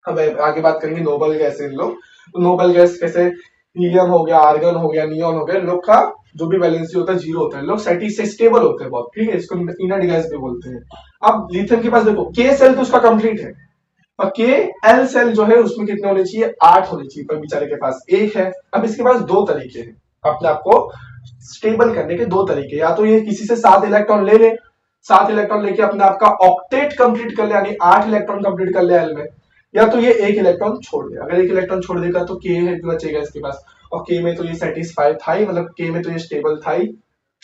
अब आगे बात करेंगे नोबल गैस इन लोग। तो नोबल गैस कैसे, हीलियम हो गया, आर्गन हो गया, नियॉन हो गया, इन लोग का जो भी वैलेंसी होता है जीरो होता है, लोग सेटी से स्टेबल होते हैं बहुत, ठीक है, इसको इनर्ट गैस भी बोलते हैं। अब लिथियम के पास देखो के सेल तो उसका कंप्लीट है, और के एल सेल जो है उसमें कितने होने चाहिए, 8 होने चाहिए, पर बेचारे के पास एक है। अब इसके पास दो तरीके हैं अपने आप को स्टेबल करने के, दो तरीके, या तो ये किसी से 7 इलेक्ट्रॉन ले ले, 7 इलेक्ट्रॉन लेके अपने आप का ऑक्टेट कंप्लीट कर ले, यानी 8 इलेक्ट्रॉन कंप्लीट कर ले एल में, या तो ये एक इलेक्ट्रॉन छोड़ दे। अगर एक इलेक्ट्रॉन छोड़ देगा तो के बचेगा इसके पास, और के में तो ये सेटिस्फाई था ही, मतलब के में तो ये स्टेबल था ही,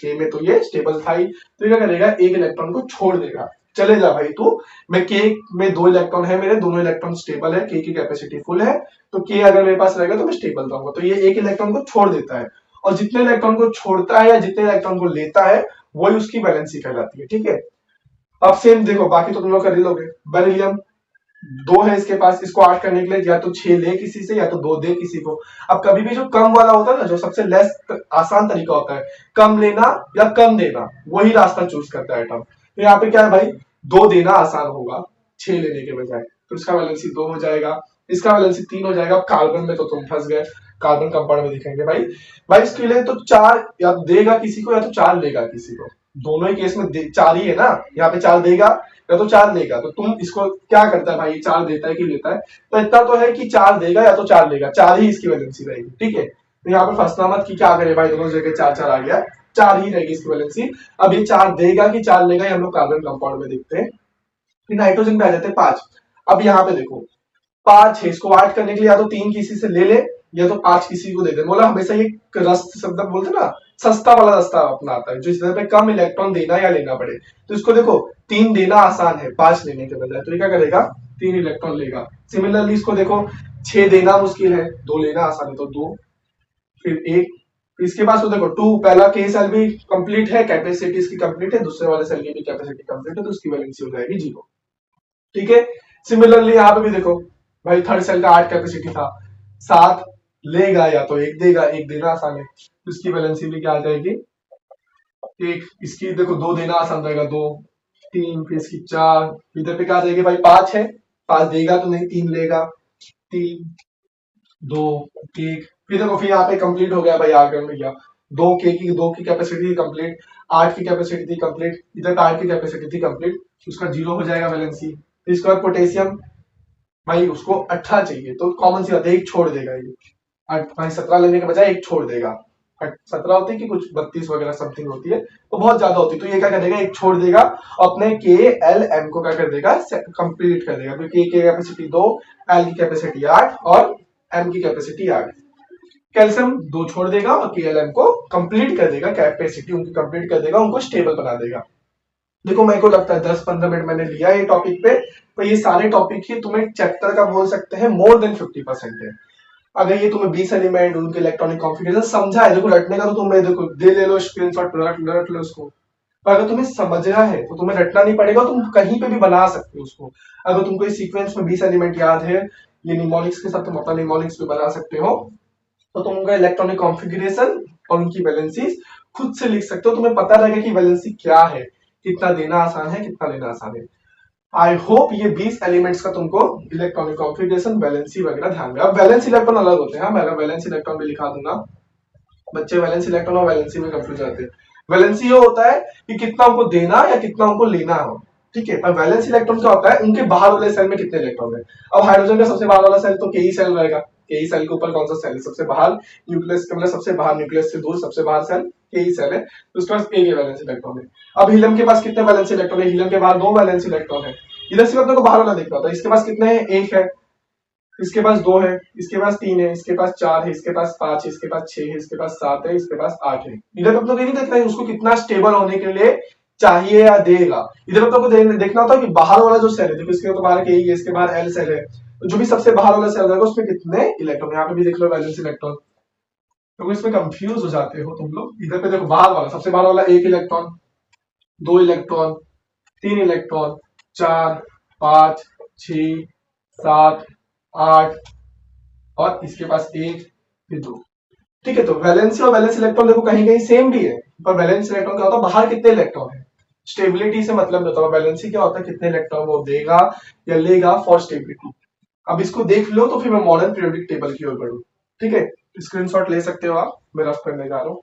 के में तो ये स्टेबल था ही, तो ये क्या करेगा, एक इलेक्ट्रॉन को छोड़ देगा, चले जा भाई तू, मैं के में 2 इलेक्ट्रॉन है, मेरे दोनों इलेक्ट्रॉन स्टेबल है, के की कैपेसिटी फुल है, तो के अगर मेरे पास रहेगा तो मैं स्टेबल रहूंगा, तो ये एक इलेक्ट्रॉन को छोड़ देता है, और जितने इलेक्ट्रॉन को छोड़ता है या जितने इलेक्ट्रॉन को लेता है वही उसकी वैलेंसी कहलाती है, ठीक है। अब सेम देखो, बाकी तो तुम लोग कर ही लोगे। बेरिलियम 2 है इसके पास, इसको 8 करने के लिए या तो 6 ले किसी से, या तो 2 दे किसी को। अब कभी भी जो कम वाला होता है ना, जो सबसे लेस आसान तरीका होता है कम लेना या कम देना, वही रास्ता चूज करता है एटम। तो यहाँ पे क्या है भाई, 2 देना आसान होगा 6 लेने के बजाय, तो इसका वैलेंसी 2 हो जाएगा, इसका वैलेंसी 3 हो जाएगा। कार्बन में तो तुम फंस गए, कार्बन कंपाउंड में दिखेंगे भाई, भाई इसके लिए तो 4 या तो देगा किसी को या तो 4 लेगा किसी को, दोनों ही केस में 4 ही है ना, यहाँ पे 4 देगा या तो 4 लेगा, तो तुम इसको क्या करता है भाई, 4 देता है कि लेता है, तो इतना तो है कि 4 देगा या तो 4 लेगा, 4 ही इसकी वैलेंसी रहेगी, ठीक है। तो यहाँ पे फंसना मत कि क्या करे भाई, दोनों जगह 4 4 आ गया, 4 ही रहेगी इसकी वैलेंसी। अब ये 4 देगा कि 4 लेगा, ये हम लोग कार्बन कंपाउंड में देखते हैं। फिर नाइट्रोजन पे आ जाते हैं 5। अब यहाँ पे देखो 5 है, इसको 8 करने के लिए या तो 3 किसी से ले ले या तो 5 किसी को दे दे। बोला हमेशा ये रस्त शब्द बोलते ना, सस्ता वाला रास्ता अपनाता है, जो इस पे कम इलेक्ट्रॉन देना या लेना पड़े। तो इसको देखो 3 देना आसान है 5 लेने के बजाय, तो ये क्या करेगा 3 इलेक्ट्रॉन लेगा। सिमिलरली इसको देखो 6 देना मुश्किल है, 2 लेना आसान है, तो 2 फिर 1, इसके पास तो देखो 2, पहला के सेल भी कंप्लीट है, कैपेसिटी इसकी कंप्लीट है, दूसरे वाले सेल की भी कैपेसिटी कंप्लीट है, तो उसकी वैलेंसी हो जाएगी 0, ठीक है। सिमिलरली यहाँ पे भी देखो भाई थर्ड सेल का 8 कैपेसिटी था, 7 लेगा या तो 1 देगा, 1 देना आसान है, तो इसकी वैलेंसी भी क्या आ जाएगी 1। इसकी देखो 2 देना आसान रहेगा, 2 3, फिर इसकी 4, इधर पे क्या आ जाएगी भाई 5 है, 5 देगा तो नहीं, 3 लेगा, 3 2 1, फिर देखो फिर यहाँ पे कंप्लीट हो गया भाई, आगे में गया 2 की कैपेसिटी थी कंप्लीट, 8 की कैपेसिटी थी कंप्लीट, इधर 8 की कैपेसिटी थी कंप्लीट, उसका 0 हो जाएगा वैलेंसी। फिर इसके बाद पोटेशियम, भाई उसको 18 चाहिए, तो कॉमन सी बात है एक छोड़ देगा ये, भाई 17 लेने के बजाय एक छोड़ देगा। 17 होती है कि कुछ 32 वगैरह समथिंग होती है, तो बहुत ज्यादा होती है, तो ये क्या करेगा एक छोड़ देगा, अपने के एल एम को क्या कर देगा कंप्लीट कर देगा, क्योंकि के कैपेसिटी 2, एल की कैपेसिटी 8 और एम की कैपेसिटी 8। कैल्शियम 2 छोड़ देगा और के एल एम को कंप्लीट कर देगा, कैपेसिटी उनकी कंप्लीट कर देगा, उनको स्टेबल बना देगा। देखो मेरे को लगता है 10-15 मिनट मैंने लिया ये टॉपिक पे, तो ये सारे टॉपिक ही तुम्हें चैप्टर का बोल सकते हैं मोर देन 50% है। अगर ये तुम्हें 20 एलिमेंट उनके इलेक्ट्रॉनिक कॉन्फ़िगरेशन समझा है, देखो रटने का तो तुम्हें देखो दे ले लो स्क्रीनशॉट, रट लो उसको, पर अगर तुम्हें समझना है तो तुम्हें रटना नहीं पड़ेगा, तुम कहीं पे भी बना सकते हो उसको। अगर तुमको इस सीक्वेंस में 20 एलिमेंट याद है, ये निमोनिक्स के साथ तुम अपना निमोनिक्स भी बना सकते हो, तो तुम उनका इलेक्ट्रॉनिक कॉन्फ़िगरेशन और उनकी वैलेंसीज खुद से लिख सकते हो, तुम्हें पता रहेगा कि वैलेंसी क्या है, कितना देना आसान है, कितना लेना आसान है। आई होप ये 20 एलिमेंट्स का तुमको इलेक्ट्रॉनिक कॉन्फ़िगरेशन, वैलेंसी वगैरह ध्यान में। अब वैलेंस इलेक्ट्रॉन अलग होते हैं, मैं अगर वैलेंस इलेक्ट्रॉन भी लिखा दूंगा, बच्चे वैलेंस इलेक्ट्रॉन और वैलेंसी में कंफ्यूज जाते हैं। वैलेंसी ये होता है कि कितना उनको देना या कितना उनको लेना हो, ठीक है। पर वैलेंस इलेक्ट्रॉन क्या होता है, उनके बाहर वाले सेल में कितने इलेक्ट्रॉन है। अब हाइड्रोजन का सबसे बाहर वाला सेल तो के सेल रहेगा, के सेल के ऊपर कौन सा सेल है सबसे बाहर, न्यूक्लियस के मतलब सबसे बाहर, न्यूक्लियस से दूर सबसे बाहर सेल के सेल है, तो उसके पास एक वैलेंस इलेक्ट्रॉन है। अब हीलियम के पास कितने वैलेंस इलेक्ट्रॉन है, हीलियम के बाहर 2 वैलेंस इलेक्ट्रॉन है। इधर से अपने को बाहर वाला देखना होता है, इसके पास कितने हैं, 1 है, इसके पास 2 है, इसके पास 3 है, इसके पास 4 है, इसके पास 5 है, इसके पास 6 है, इसके पास 7 है, इसके पास 8 है। इधर पे तो नहीं देखना है उसको कितना स्टेबल होने के लिए चाहिए या देगा, इधर पे तो देखना होता है कि बाहर वाला जो सेल है, देखो इसके तो बाहर के ही है, इसके बाहर एल सेल है, तो जो भी सबसे बाहर वाला सेल रहेगा उसमें कितने इलेक्ट्रॉन, यहाँ पे भी देख लो वैलेंस इलेक्ट्रॉन। तो इसमें कंफ्यूज हो जाते हो तुम लोग, इधर पे देखो बाहर वाला सबसे बाहर वाला 1 इलेक्ट्रॉन, 2 इलेक्ट्रॉन, 3 इलेक्ट्रॉन, 4 5 6 7 8, और इसके पास 1 फिर 2, ठीक है। तो वैलेंसी और वैलेंस इलेक्ट्रॉन देखो कहीं कहीं सेम भी है, पर वैलेंस इलेक्ट्रॉन क्या होता है, बाहर कितने इलेक्ट्रॉन है, स्टेबिलिटी से मतलब नहीं होता। वैलेंसी क्या होता है, कितने इलेक्ट्रॉन वो देगा या लेगा फॉर स्टेबिलिटी। अब इसको देख लो तो फिर मैं मॉडर्न पीरियोडिक टेबल की ओर बढ़ू। ठीक है, स्क्रीनशॉट ले सकते हो आप, मैं रफ करने जा रहा हूँ।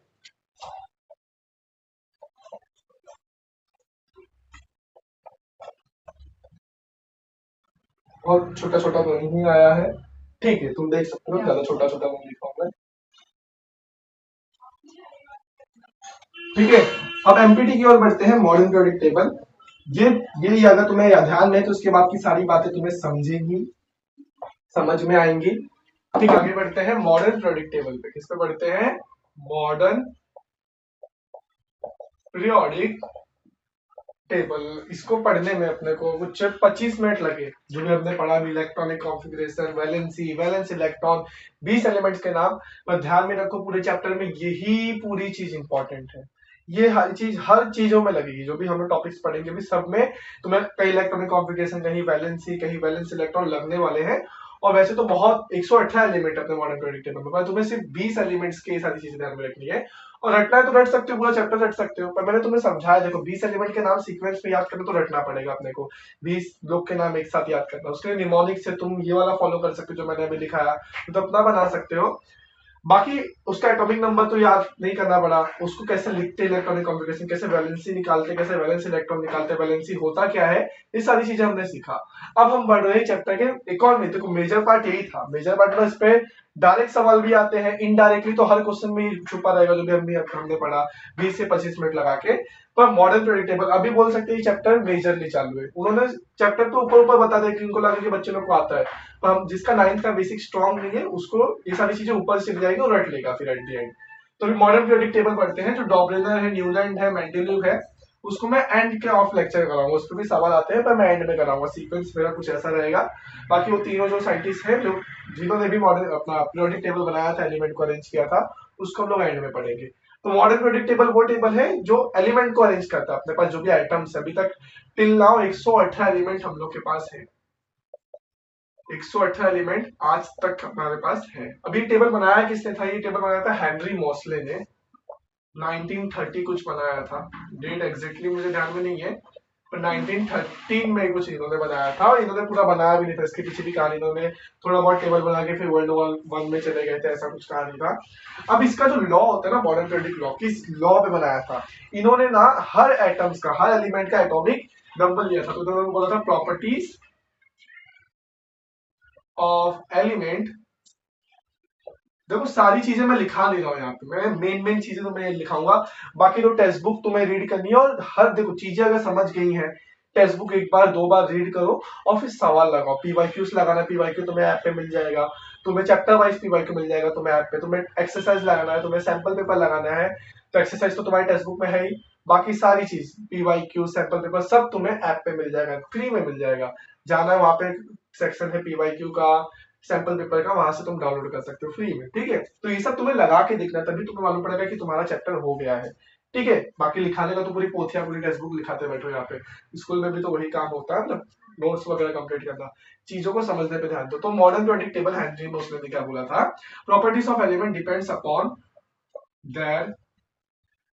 बहुत छोटा छोटा तो नहीं आया है, ठीक है तुम देख सकते हो, ज्यादा छोटा छोटा नहीं लिखा हूं मैं। ठीक है, अब एमपीटी की ओर बढ़ते हैं, मॉडर्न पीरियोडिक टेबल। ये अगर तुम्हें ध्यान में है तो उसके बाद की सारी बातें तुम्हें समझेगी, समझ में आएंगी। ठीक है, आगे बढ़ते हैं मॉडर्न पीरियोडिक टेबल पे। किस पे बढ़ते हैं? Modern periodic table. इसको पढ़ने में अपने को कुछ 25 मिनट लगे, जो भी हमने पढ़ा, electronic configuration, valency, valence electron, 20 elements के नाम। पर ध्यान में रखो पूरे चैप्टर में यही पूरी चीज इंपॉर्टेंट है। ये हर चीजों में लगेगी, जो भी हम लोग टॉपिक्स पढ़ेंगे भी सब में तुम्हें कहीं इलेक्ट्रॉनिक कॉन्फ़िगरेशन, कहीं वैलेंसी, कहीं वैलेंस इलेक्ट्रॉन लगने वाले हैं। और वैसे तो बहुत 118 एलिमेंट अपने मॉडर्न पीरियोडिक टेबल में, पर तुम्हें सिर्फ 20 एलिमेंट्स की सारी चीजें ध्यान में रखनी है। और रटना है तो रट सकते हो, पूरा चैप्टर रट सकते हो, पर मैंने तुम्हें समझाया, देखो 20 एलिमेंट के नाम सीक्वेंस में याद करना तो रटना पड़ेगा अपने को। 20 लोग के नाम एक साथ याद करना, उसके लिए निमोनिक से तुम ये वाला फॉलो कर सकते हो जो मैंने अभी लिखाया, तो अपना बना सकते हो। बाकी उसका एटॉमिक नंबर तो याद नहीं करना पड़ा, उसको कैसे लिखते हैं, इलेक्ट्रॉनिक कॉन्फ़िगरेशन कैसे वैलेंसी निकालते, कैसे वैलेंस इलेक्ट्रॉन निकालते, वैलेंसी होता क्या है, ये सारी चीजें हमने सीखा। अब हम बढ़ रहे हैं चैप्टर के एक और में। देखो मेजर पार्ट यही था, मेजर पार्ट में इस पे डायरेक्ट सवाल भी आते हैं, इनडायरेक्टली तो हर क्वेश्चन में ही छुपा रहेगा जो भी हमने पढ़ा 20 से 25 मिनट लगा के। पर मॉडर्न प्रेडिक्टेबल अभी बोल सकते हैं चैप्टर मेजरली चालू है, उन्होंने चैप्टर तो ऊपर ऊपर बता दिया कि उनको लगा कि बच्चे लोग को आता है, तो हम जिसका 9th का बेसिक स्ट्रॉन्ग नहीं है उसको ये सारी चीजें ऊपर से जाएगी और रट लेगा फिर एट द एंड। तो अभी मॉडर्न पीरियोडिक टेबल पढ़ते हैं, जो डॉबरेनर है, न्यूलैंड है, मेंडेलीव है, उसको मैं एंड के ऑफ लेक्चर कराऊंगा, उस पर भी सवाल आते हैं पर मैं एंड में कराऊंगा, सीक्वेंस मेरा कुछ ऐसा रहेगा। बाकी वो तीनों जो साइंटिस्ट हैं जो जिन्होंने भी मॉडर्न अपना पीरियोडिक टेबल बनाया था, एलिमेंट को अरेंज किया था, उसको हम लोग एंड में पढ़ेंगे। तो मॉडर्न पीरियोडिक टेबल वो टेबल है जो एलिमेंट को अरेंज करता है, अपने पास जो भी आइटम्स अभी तक टिल नाउ 118 एलिमेंट हम लोग के पास है, 118 एलिमेंट आज तक हमारे पास है। अभी टेबल बनाया किसने था? ये टेबल बनाया था हेनरी मोसले ने, 1930 कुछ बनाया था, डेट एग्जैक्टली मुझे ध्यान में नहीं है, पर 1913 में कुछ इन्होंने बनाया था, और इन्होंने पूरा बनाया भी नहीं था, इसके पीछे भी कहानी, इन्होंने थोड़ा बहुत टेबल बना के फिर वर्ल्ड वॉर वन में चले गए थे, ऐसा कुछ कहानी था। अब इसका जो लॉ होता है ना, मॉडर्न पीरियोडिक लॉ, किस लॉ पे बनाया था इन्होंने ना? हर एटम्स का, हर एलिमेंट का एटॉमिक नंबर लिया था, तो इन्होंने बोला था प्रॉपर्टीज ऑफ एलिमेंट। देखो सारी चीजें मैं लिखा नहीं रहा हूँ यहाँ पे, मैं मेन मेन चीजें तो मैं लिखाऊंगा, बाकी तो टेक्स्ट बुक तुम्हें रीड करनी है, और हर देखो चीजें अगर समझ गई हैं, टेक्स्ट बुक एक बार दो बार रीड करो और फिर सवाल लगाओ। पीवाईक्यूज लगाना, पीवाईक्यू तुम्हें ऐप पे मिल जाएगा, तुम्हें चैप्टर वाइज पीवाईक्यू मिल जाएगा तुम्हें ऐप पे, तुम्हें एक्सरसाइज लगाना है, तुम्हें सैंपल पेपर लगाना है, तो एक्सरसाइज तो तुम्हारी टेक्स्ट बुक में है ही, बाकी सारी चीज पीवाईक्यू सैंपल पेपर सब तुम्हें ऐप पे मिल जाएगा, फ्री में मिल जाएगा। जाना है वहां पे, सेक्शन है पीवाईक्यू का, सैंपल पेपर का, वहां से तुम डाउनलोड कर सकते हो फ्री में। ठीक है, तो ये सब तुम्हें लगा के देखना, तभी तुम्हें मालूम पड़ेगा कि तुम्हारा चैप्टर हो गया है। ठीक है, बाकी लिखाने का तो पूरी पोथिया पूरी टेक्स्ट बुक लिखाते बैठो यहाँ पे, स्कूल में भी तो वही काम होता है ना, नोट्स वगैरह कंप्लीट करना, चीजों को समझने पे ध्यान दो। तो modern periodic table Henry Mosle ने क्या बोला था? Properties of element depends upon their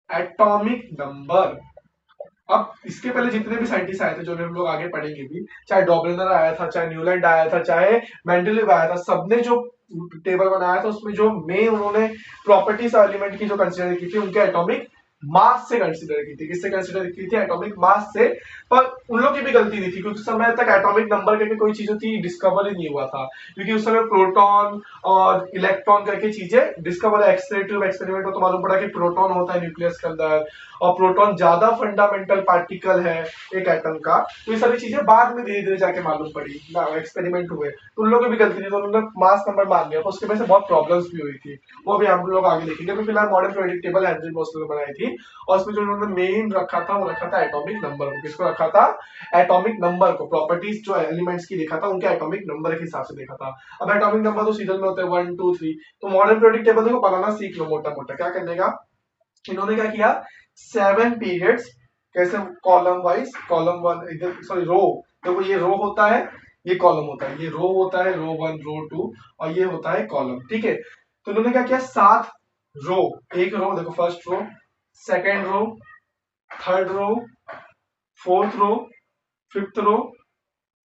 atomic number. अब इसके पहले जितने भी साइंटिस्ट आए थे, जो भी हम लोग आगे पढ़ेंगे भी, चाहे डॉबरेनर आया था, चाहे न्यूलैंड आया था, चाहे मेंडलीव आया था, सबने जो टेबल बनाया था उसमें जो मेन उन्होंने प्रॉपर्टीज एलिमेंट की जो कंसीडर की थी, उनके एटॉमिक मास से कंसीडर की थी। किससे कंसीडर की थी? एटॉमिक मास से। पर उन लोग की भी गलती नहीं थी, क्योंकि उस समय तक एटॉमिक नंबर करके कोई चीज थी डिस्कवर ही नहीं हुआ था, क्योंकि उस समय प्रोटॉन और इलेक्ट्रॉन करके चीजें डिस्कवर, एक्सरेटिव एक्सपेरिमेंट में तो मालूम पड़ा कि प्रोटॉन होता है न्यूक्लियस के अंदर, और प्रोटॉन ज्यादा फंडामेंटल पार्टिकल है एक एटम का। तो ये सारी चीजें बाद में धीरे धीरे जाके मालूम पड़ी ना, एक्सपेरिमेंट हुए, तो उन लोगों की भी गलती थी, तो उन्होंने मास नंबर मान लिया, तो उसकी वजह से बहुत प्रॉब्लम्स भी हुई थी, वो भी हम लोग आगे देखेंगे। तो फिलहाल modern periodic table Henry Mosle ने बनाई थी, और उसमें जो उन्होंने मेन रखा था वो रखा था एटॉमिक नंबर को। किसको रखा था? एटॉमिक नंबर को। प्रॉपर्टीज जो एलिमेंट्स की देखा था उनके एटॉमिक नंबर के हिसाब से देखा था। अब एटॉमिक नंबर तो सीरियल में होते हैं 1 2 3, तो मॉडर्न पीरियोडिक टेबल देखो बनाना सीख लो मोटा मोटा। क्या करने का इन्होंने क्या किया? 7 पीरियड्स, कैसे? कॉलम वाइज, कॉलम वन इधर, सॉरी रो, देखो ये रो होता है, ये कॉलम होता है, ये रो होता है, रो वन, रो टू, और ये होता है कॉलम। ठीक है, तो इन्होंने क्या किया? 7 रो, एक रो देखो, first row, second row, third row, fourth row, fifth row,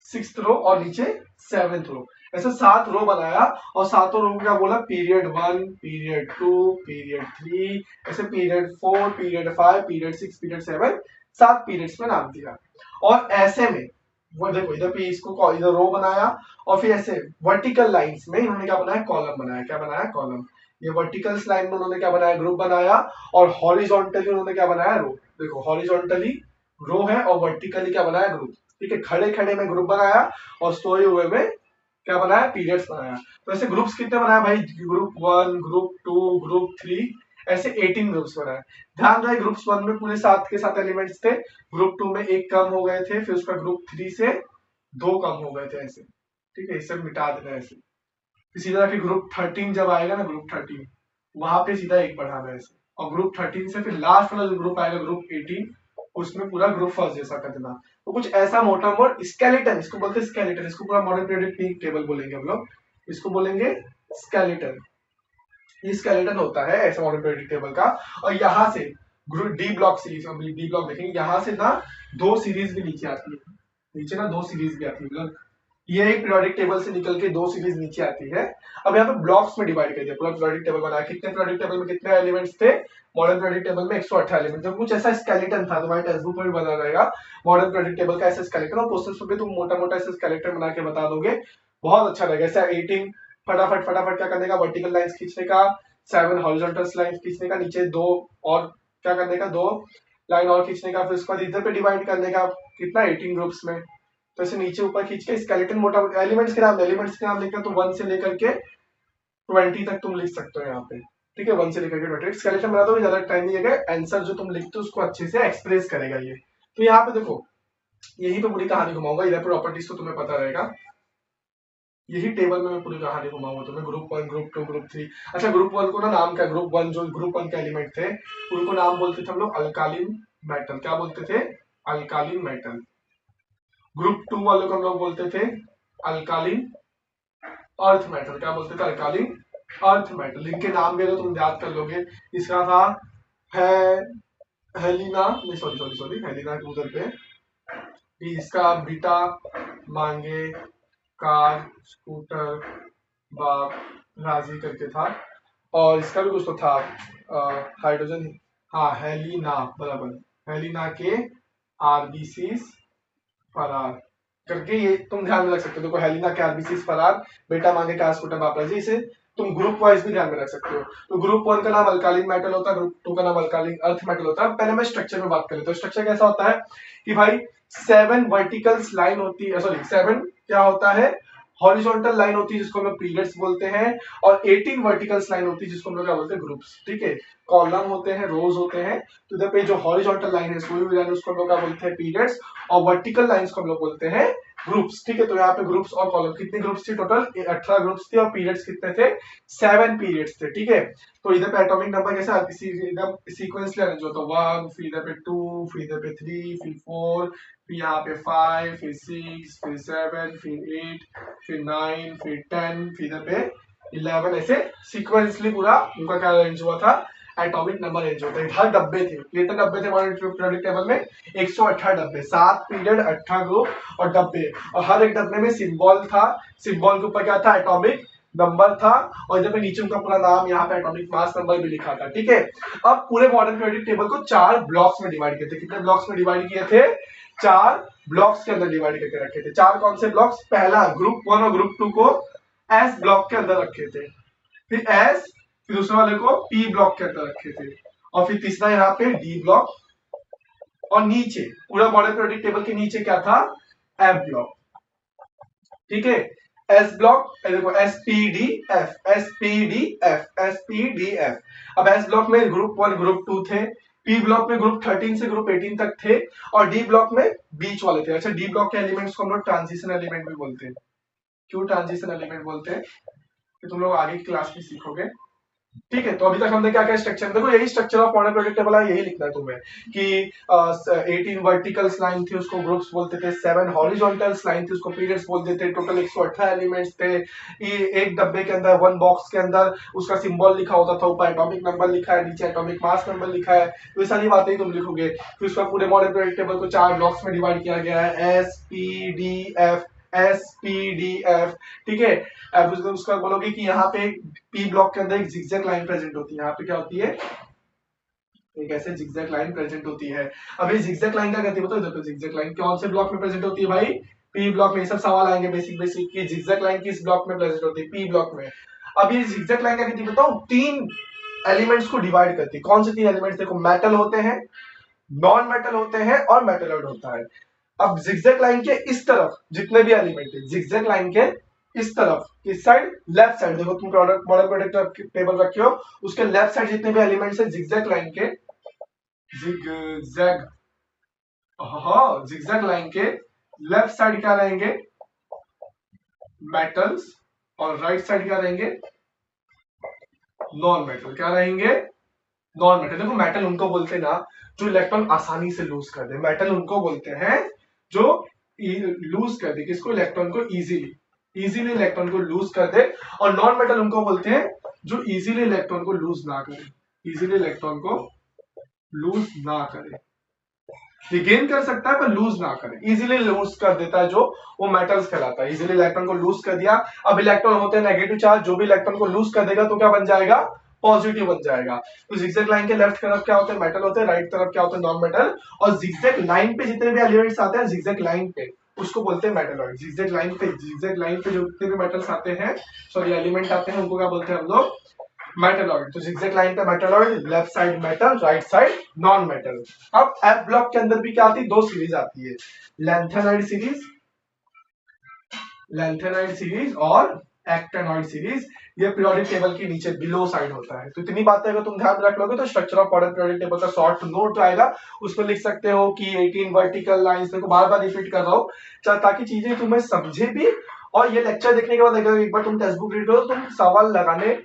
sixth row, और नीचे सेवेंथ रो। ऐसे 7 रो बनाया और सातों रो क्या बोला, पीरियड 1, पीरियड 2, पीरियड 3, ऐसे period 4, period 5, period 6, period 7, 7 periods में नाम दिया। और ऐसे में वो देखो इधर पे इसको इधर रो बनाया और फिर ऐसे वर्टिकल लाइंस में इन्होंने क्या बनाया, कॉलम बनाया। क्या बनाया, कॉलम। ये वर्टिकल लाइन में उन्होंने क्या बनाया, ग्रुप बनाया। और हॉरिजॉन्टली उन्होंने क्या बनाया, रो। देखो हॉरिजॉन्टली रो है और वर्टिकली क्या बनाया, ग्रुप। ठीक है, खड़े खड़े में ग्रुप बनाया और सोए हुए में क्या बनाया, पीरियड्स बनाया। तो ऐसे ग्रुप्स कितने बनाया भाई, ग्रुप 1, ग्रुप 2, ग्रुप 3, ऐसे 18 ग्रुप्स बनाए। ध्यान रहे ग्रुप्स 1 में पूरे 7 के 7 एलिमेंट्स थे, ग्रुप 2 में एक कम हो गए थे, फिर उसका ग्रुप 3 से 2 कम हो गए थे ऐसे। ठीक है, इसे मिटा देना ऐसे। फिर सीधा फिर ग्रुप 13 जब आएगा ना, ग्रुप 13 वहां पे सीधा एक बढ़ाना है ऐसे। और ग्रुप 13 से फिर लास्ट वाला जो ग्रुप आएगा, ग्रुप 18, उसमें पूरा ग्रुप फर्स्ट जैसा कर देना। तो कुछ ऐसा मोटा मोट स्केलेटन, इसको बोलते हैं स्केलेटन। इसको पूरा मॉडर्न पीरियडिक टेबल बोलेंगे हम लोग, इसको बोलेंगे स्केलेटन। ये स्केलेटन होता है ऐसा मॉडर्न पीरियडिक टेबल का। और यहाँ से ग्रुप डी ब्लॉक सीरीज, अभी डी ब्लॉक देखेंगे, यहाँ से ना 2 सीरीज भी नीचे आती है, नीचे ना 2 सीरीज भी आती है, मतलब ये एक पीरियोडिक टेबल से निकल के 2 सीरीज नीचे आती है। अब यहाँ पे ब्लॉक्स में डिवाइड कर दिया, पूरा पीरियोडिक टेबल बनाया। कितने पीरियोडिक टेबल में कितने एलिमेंट्स थे, मॉडर्न पीरियोडिक टेबल में 108 एलिमेंट। जब कुछ ऐसा स्केलेटन था, तुम्हारे टेक्स्ट बुक में भी बना रहेगा मॉडर्न पीरियोडिक टेबल का ऐसा स्केलेटन, और क्वेश्चंस में भी तुम मोटा मोटा ऐसा स्केलेटन बना के बता दोगे, बहुत अच्छा लगेगा। ऐसा 18 फटाफट फटाफट क्या करने का, वर्टिकल लाइंस खींचने का, 7 हॉरिजॉन्टल लाइंस खींचने का, नीचे 2 और क्या करने का, 2 लाइन और खींचने का, फिर उसके बाद इधर पे डिवाइड करने का, कितना 18 ग्रुप्स में। तो ऐसे नीचे ऊपर खींच के स्केलेटन मोटा मोटा एलिमेंट्स के नाम लिखना, तो 1 से लेकर के 20 तक तुम लिख सकते हो यहाँ पे। ठीक है, 1 से लेकर के 20 स्केलेटन बना दो, ज्यादा टाइम नहीं लगेगा, आंसर जो तुम लिखते हो उसको अच्छे से एक्सप्रेस करेगा ये। तो यहाँ पे देखो, यही पे पूरी कहानी घुमाऊंगा। इधर प्रॉपर्टीज तो तुम्हें पता रहेगा, यही टेबल में मैं पूरी कहानी घुमाऊंगा तुम्हें। Group 1, group 2, group 3। अच्छा, ग्रुप 1 को ना नाम क्या, ग्रुप 1 जो ग्रुप 1 के एलिमेंट थे उनको नाम बोलते थे हम लोग अल्कालिन मेटल। क्या बोलते थे, अल्कालिन मेटल। ग्रुप 2 वालों को हम लोग बोलते थे अल्कालिन अर्थ मेटल। क्या बोलते थे, अल्कालिन अर्थ मेटल। इनके नाम भी तो तुम याद कर लोगे। इसका था है हेलिना, नहीं सॉरी सॉरी सॉरी, हेलिना के उधर पे। इसका बीटा, मांगे, कार, स्कूटर, बाप, राजी करके था। और इसका भी कुछ तो था, हाइड्रोजन, हाँ हेलिना, बराबर, हेलिना के आरबीसी फरार करके, ये तुम ध्यान में रख सकते हो। देखो हेलिना के आरबीसी फरार, बेटा मांगे का स्कूटर बाप राजी, इसे तुम ग्रुप वाइज भी ध्यान में रख सकते हो। तो ग्रुप 1 का नाम अल्कालिन मेटल होता है, ग्रुप 2 का नाम अल्कालिन अर्थ मेटल होता है। पहले मैं स्ट्रक्चर में बात कर लेता हूँ। स्ट्रक्चर कैसा होता है कि भाई 7 वर्टिकल्स लाइन होती है, सॉरी 7 क्या होता है, हॉरिजॉन्टल लाइन होती है जिसको हम लोग पीरियड्स बोलते हैं, और 18 वर्टिकल्स लाइन होती है जिसको हम लोग क्या बोलते हैं, ग्रुप्स। ठीक है, कॉलम होते हैं, रोज होते हैं। तो इधर पे जो हॉरिजॉन्टल लाइन है, सोई हुई लाइन, उसको हम लोग क्या बोलते हैं, पीरियड्स। और वर्टिकल लाइंस को हम लोग बोलते हैं ग्रुप्स। ठीक है, तो यहाँ पे ग्रुप्स और कॉलम, कितने ग्रुप्स थे टोटल, 18 ग्रुप्स थे, और पीरियड्स कितने थे, 7 पीरियड्स थे। ठीक है, तो इधर पे एटॉमिक नंबर कैसे एकदम सीक्वेंसली अरेंज होता है, 1, फिर इधर पे 2, फिर इधर पे 3, फिर 4, फिर यहाँ पे 5, फिर 6, फिर 7, फिर 8, फिर 9, फिर 10, फिर इधर पे 11, ऐसे सीक्वेंसली पूरा उनका क्या अरेंज हुआ था, एटॉमिक नंबर अरेंज होता है। हर डब्बे थे, कितने डब्बे थे मॉडर्न पीरियोडिक टेबल में, 118 डब्बे, 7 पीरियड, 18 ग्रुप और डब्बे। और हर एक डब्बे में सिंबल था, सिंबल के ऊपर क्या था, एटॉमिक नंबर था, और जब नीचे उनका पूरा नाम, यहाँ पे एटॉमिक मास नंबर भी लिखा था। ठीक है, अब पूरे मॉडर्न पीरियोडिक टेबल को 4 ब्लॉक्स में डिवाइड किए थे। कितने ब्लॉक्स में डिवाइड किए थे, 4 ब्लॉक्स के अंदर डिवाइड करके रखे थे। 4 कौन से ब्लॉक्स, पहला ग्रुप 1 और ग्रुप 2 को एस ब्लॉक के अंदर रखे थे, फिर एस, फिर दूसरे वाले को पी ब्लॉक के अंदर रखे थे, और फिर तीसरा यहाँ पे डी ब्लॉक, और नीचे पूरा मॉडर्न पीरियोडिक टेबल के नीचे क्या था, एफ ब्लॉक। ठीक है, एस ब्लॉक, देखो S P D F, S P D F, S P D F. अब एस ब्लॉक में ग्रुप 1 ग्रुप 2 थे, पी ब्लॉक में ग्रुप 13 से ग्रुप 18 तक थे, और डी ब्लॉक में बीच वाले थे। अच्छा, डी ब्लॉक के एलिमेंट्स को हम लोग ट्रांजिशन एलिमेंट भी बोलते हैं। क्यों ट्रांजिशन एलिमेंट बोलते हैं, कि तुम लोग आगे की क्लास में सीखोगे। ठीक है, तो अभी तक हमने क्या क्या स्ट्रक्चर, देखो यही structure of modern periodic table है, यही लिखना है तुम्हें कि 18 वर्टिकल्स लाइन थी उसको ग्रुप्स बोलते थे, 7 हॉरिजॉन्टल्स लाइन थी उसको पीरियड्स बोलते थे, टोटल 118 एलिमेंट्स थे। ये एक डब्बे के अंदर, वन बॉक्स के अंदर उसका सिंबल लिखा होता था, ऊपर एटॉमिक नंबर लिखा है, नीचे एटॉमिक मास नंबर लिखा है। तो ये सारी बातें तुम लिखोगे। फिर उसका पूरे मॉडर्न पीरियोडिक टेबल को 4 ब्लॉक्स में डिवाइड किया गया है, S P D F, SPDF, ठीक है। अब उसका बोलोगे कि यहाँ पे पी ब्लॉक के अंदर एक जिगजैग लाइन प्रेजेंट होती है, यहाँ पे क्या होती है, एक ऐसे जिगजैग लाइन प्रेजेंट होती है। अब ये जिगजैग लाइन क्या करती है बताओ, देखो जिगजैग लाइन कौन से ब्लॉक में प्रेजेंट होती है भाई, पी ब्लॉक में। सब सवाल आएंगे बेसिक बेसिक की जिगजैग लाइन किस ब्लॉक में प्रेजेंट होती है, पी ब्लॉक में। अब ये जिगजैग लाइन क्या करती है बताओ, तीन एलिमेंट्स को डिवाइड करती है। कौन से तीन एलिमेंट्स, देखो मेटल होते हैं, नॉन मेटल होते हैं और मेटलॉइड होता है। अब जिगजैग लाइन के इस तरफ जितने भी एलिमेंट है, जिगजैग लाइन के इस तरफ, किस साइड, लेफ्ट साइड, देखो तुम प्रोडक्ट मॉडल प्रोडक्ट टेबल रखे हो, उसके लेफ्ट साइड जितने भी एलिमेंट्स है जिगजैग लाइन के, जिगजैग, हाँ जिगजैग लाइन के लेफ्ट साइड क्या रहेंगे, मेटल्स, और राइट साइड क्या रहेंगे, नॉन मेटल। क्या रहेंगे, नॉन मेटल। देखो मेटल उनको बोलते हैं ना जो इलेक्ट्रॉन आसानी से लूज कर दे, मेटल उनको बोलते हैं जो लूज कर दे, किसको, इलेक्ट्रॉन को इजीली इलेक्ट्रॉन को लूज कर दे। और नॉन मेटल उनको बोलते हैं जो इजीली इलेक्ट्रॉन को लूज ना करे, इजीली इलेक्ट्रॉन को लूज ना करे। ये गेन कर सकता है पर लूज ना करे, इजीली लूज कर देता है जो, वो मेटल्स कहलाता है। इजीली इलेक्ट्रॉन को लूज कर दिया। अब इलेक्ट्रॉन होते हैं नेगेटिव चार्ज, जो भी इलेक्ट्रॉन को लूज कर देगा तो क्या बन जाएगा, पॉजिटिव बन जाएगा। तो जिगजैग लाइन के लेफ्ट तरफ क्या होते हैं, मेटल होते हैं, राइट तरफ क्या होते हैं, नॉन मेटल। और जिगजैग लाइन पे जितने भी एलिमेंट्स आते हैं जिगजैग लाइन पे, उसको बोलते हैं मेटलॉइड। जिगजैग लाइन पे, जिगजैग लाइन पे जो जितने भी मेटल्स आते हैं, सॉरी एलिमेंट आते हैं, उनको क्या बोलते हैं हम लोग, मेटलॉइड। तो जिगजैग लाइन पे metalloid, left side metal, right side non metal. अब एफ ब्लॉक के अंदर भी क्या आती है, दो सीरीज आती है, लेंथेनाइड सीरीज, लेंथेनाइड सीरीज और एक्टेनॉइड सीरीज। ये पीरियोडिक टेबल के नीचे बिलो साइड होता है। तो इतनी बातें अगर तुम ध्यान रख लोगे तो स्ट्रक्चर ऑफ पीरियोडिक टेबल का शॉर्ट नोट आएगा, उसमें लिख सकते हो कि 18 वर्टिकल लाइंस, देखो बार बार रिपीट कर रहा हूं ताकि चीजें तुम्हें समझे भी। और ये लेक्चर देखने के बाद अगर एक बार तुम टेक्स्ट बुक रीड करो, तुम सवाल लगाने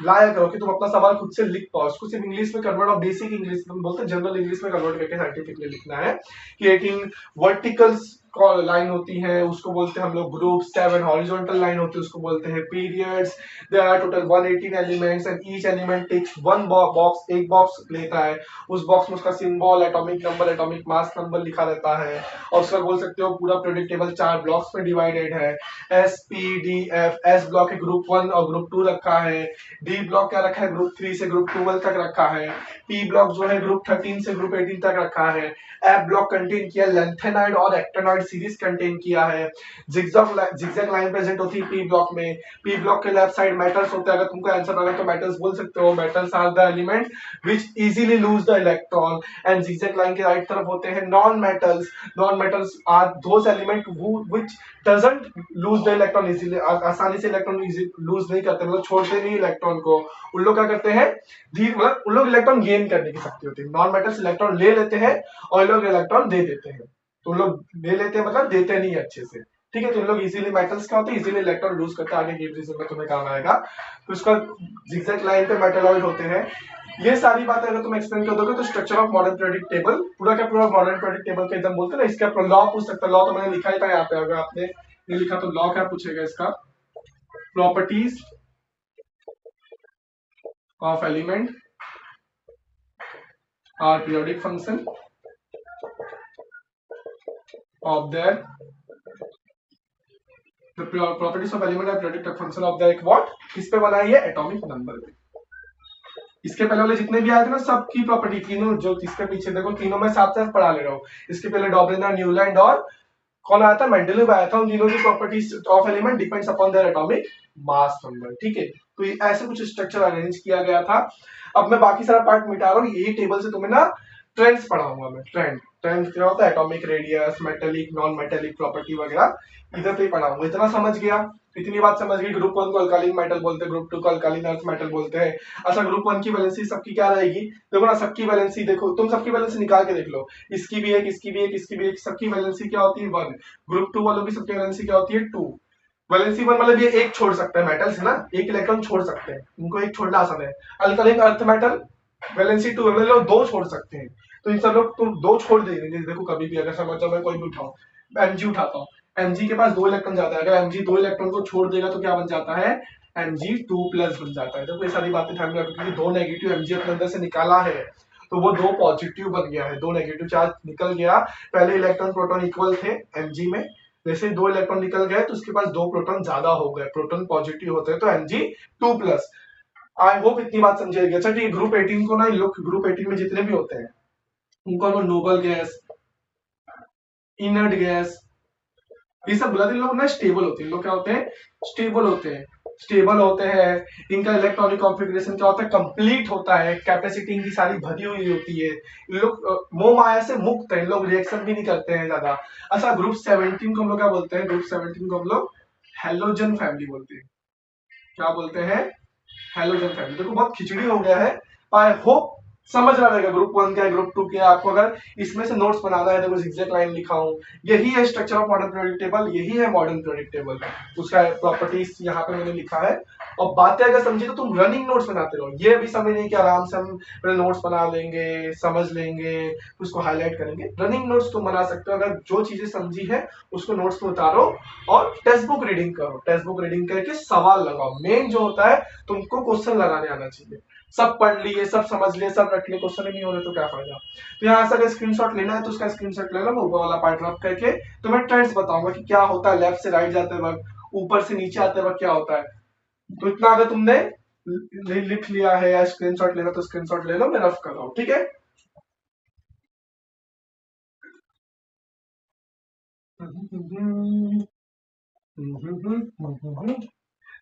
लाया करो कि तुम अपना सवाल खुद से लिख पाओ। उसको सिर्फ इंग्लिश में कन्वर्ट, और बेसिक इंग्लिश तुम बोलते हैं जनरल इंग्लिश में कन्वर्ट करके साइंटिफिकली लिखना है कि 18 वर्टिकल्स लाइन होती है उसको बोलते हैं हम लोग ग्रुप, 7 हॉरिजॉन्टल लाइन होती है उसको बोलते हैं periods. There are total 118 elements and each element takes one box, एक बॉक्स लेता है, उस बॉक्स में उसका symbol, atomic number, atomic mass number लिखा रहता है। और उसका बोल सकते हो पूरा पीरियोडिक टेबल 4 ब्लॉक्स में डिवाइडेड है, S P D F. S block है ग्रुप 1 और ग्रुप 2 रखा है, डी ब्लॉक क्या रखा है, ग्रुप 3 से ग्रुप 12 तक रखा है, पी ब्लॉक जो है ग्रुप 13 से ग्रुप 18 तक रखा है, एफ ब्लॉक कंटेन किया लेंथेनाइड और एक्टेनॉइड सीरीज कंटेन किया है। जिगजैग लाइन प्रेजेंट होती है पी ब्लॉक में। पी ब्लॉक के लेफ्ट साइड मेटल्स होते हैं, अगर तुमको आंसर आना तो मेटल्स बोल सकते हो, metals are the element which easily lose the electron. And zigzag line के राइट तरफ होते हैं non metals. Non metals are those element which doesn't lose the electron easily, आसानी से इलेक्ट्रॉन लूज नहीं करते, मतलब छोड़ते नहीं इलेक्ट्रॉन को। उन लोग क्या करते हैं, मतलब उन लोग इलेक्ट्रॉन गेन करने की शक्ति होती है। नॉन मेटल्स इलेक्ट्रॉन ले लेते हैं और लोग इलेक्ट्रॉन दे देते हैं। तो लोग ले लेते हैं मतलब देते नहीं अच्छे से, ठीक है। तो लोग इजीली मेटल्स क्या होते हैं, इजीली इलेक्ट्रॉन लूज करते हैं, आगे गिव रीजन में तुम्हें काम आएगा। तो इसका जिगजैग लाइन पे मेटलॉइड होते हैं। ये सारी बातें अगर तुम एक्सप्लेन कर दोगे तो structure of modern periodic table पूरा का पूरा मॉडर्न पीरियोडिक टेबल का एकदम बोलते हैं ना, इसका लॉ पूछ सकता है। लॉ तो मैंने लिखा ही था यहाँ पे, अगर आपने नहीं लिखा तो लॉ क्या पूछेगा इसका, properties of element are periodic function of their, the properties of element are periodic function of their what, किस पे बना है ये, एटॉमिक नंबर पे। इसके पहले वाले जितने भी आए थे ना सबकी प्रॉपर्टी, तीनों जो इसके पीछे देखो तीनों में साथ साथ पढ़ा ले रहा हूँ। इसके पहले डॉबलिनर, न्यूलैंड और कौन आया था, मेंडलीव आया था। उन तीनों की properties of element depends upon their atomic mass number, ठीक है। तो ये ऐसे कुछ स्ट्रक्चर अरेंज किया गया था। अब मैं बाकी सारा पार्ट मिटा रहा हूँ, यही टेबल से तुम्हें ना ट्रेंड्स पढ़ाऊंगा मैं। ट्रेंड क्या होता है, atomic radius, metallic, non metallic property वगैरह इधर पे पढ़ाऊंगा। इतना समझ गया, इतनी बात समझ गई। ग्रुप 1 को अल्कालिन मेटल बोलते हैं, ग्रुप 2 को अल्कालिन अर्थ मेटल बोलते हैं। अच्छा ग्रुप 1 की वैलेंसी सबकी क्या रहेगी, देखो ना सबकी वैलेंसी, देखो तुम सबकी वैलेंसी निकाल के देख लो, इसकी भी एक, इसकी भी एक, इसकी भी एक, सबकी वैलेंसी क्या होती है 1। ग्रुप 2 वालों की सबकी वैलेंसी क्या होती है 2। वैलेंसी 1 मतलब ये एक छोड़ सकते हैं, मेटल्स है ना, एक इलेक्ट्रॉन छोड़ सकते हैं, उनको एक छोड़ना आसान है। अल्कालिन अर्थ मेटल वैलेंसी 2 मतलब दो छोड़ सकते हैं। तो इन सब लोग तुम दो छोड़ देंगे। देखो कभी भी अगर समझ जाओ, मैं कोई भी उठाऊं, एमजी उठाता हूँ, एमजी के पास 2 इलेक्ट्रॉन जाता है, अगर एमजी 2 इलेक्ट्रॉन को छोड़ देगा तो क्या बन जाता है, Mg2+ बन जाता है। तो ये सारी बातें ध्यान में रखो, क्योंकि 2 नेगेटिव Mg अपने अंदर से निकाला है तो वो 2 पॉजिटिव बन गया है, 2 नेगेटिव चार्ज निकल गया। पहले इलेक्ट्रॉन प्रोटॉन इक्वल थे Mg में, जैसे 2 इलेक्ट्रॉन निकल गए तो उसके पास 2 प्रोटॉन ज्यादा हो गए, प्रोटॉन पॉजिटिव होते हैं तो Mg2+। आई होप इतनी बात समझाएगी। अच्छा ठीक है, ग्रुप 18 को ना, इन लोग ग्रुप 18 में जितने भी होते हैं उनको हम नोबल गैस, इनर्ट गैस, ये सब बुलाते हैं। लोग ना स्टेबल होते हैं, लोग क्या होते हैं, स्टेबल होते हैं, स्टेबल होते हैं। इनका इलेक्ट्रॉनिक कॉन्फ़िगरेशन क्या होता है, कंप्लीट होता है, कैपेसिटी इनकी सारी भरी हुई होती है। इन लोग मोह माया से मुक्त है, इन लोग रिएक्शन भी नहीं करते हैं ज्यादा। अच्छा ग्रुप 17 को हम लोग क्या बोलते हैं, ग्रुप 17 को हम लोग हेलोजन फैमिली बोलते हैं। क्या बोलते हैं, हेलोजन फैमिली। देखो बहुत खिचड़ी हो गया है, आई होप समझ रहा रहेगा ग्रुप 1 क्या है, ग्रुप 2 क्या है। आपको अगर इसमें से नोट्स बनाना है, देखो zigzag लाइन लिखा हूं, यही है structure of modern periodic table, यही है मॉडर्न पीरियोडिक टेबल, उसका प्रॉपर्टीज यहाँ पे मैंने लिखा है। और बातें अगर समझी तो तुम रनिंग नोट्स बनाते रहो, ये भी समझ नहीं कि आराम से हम नोट्स बना लेंगे, समझ लेंगे, उसको हाईलाइट करेंगे। रनिंग नोट्स तुम बना सकते हो, अगर जो चीजें समझी है उसको नोट्स में उतारो और टेक्स्ट बुक रीडिंग करो। टेक्स्ट बुक रीडिंग करके सवाल लगाओ, मेन जो होता है तुमको क्वेश्चन लगाने आना चाहिए। सब पढ़ लिए, सब समझ लिए, सब रख लिए, क्वेश्चन ही नहीं हो रहे तो क्या फायदा। तो यहाँ से अगर स्क्रीनशॉट लेना है तो उसका स्क्रीनशॉट ले लो, मैं ऊपर वाला पार्ट रब करके तो मैं ट्रेंड्स बताऊंगा कि क्या होता है लेफ्ट से राइट जाते वक्त, ऊपर से नीचे आते वक्त क्या होता है। तो इतना अगर तुमने लिख लिया है या स्क्रीनशॉट लेना तो स्क्रीनशॉट ले लो, मैं रफ कर रहा हूँ, ठीक है।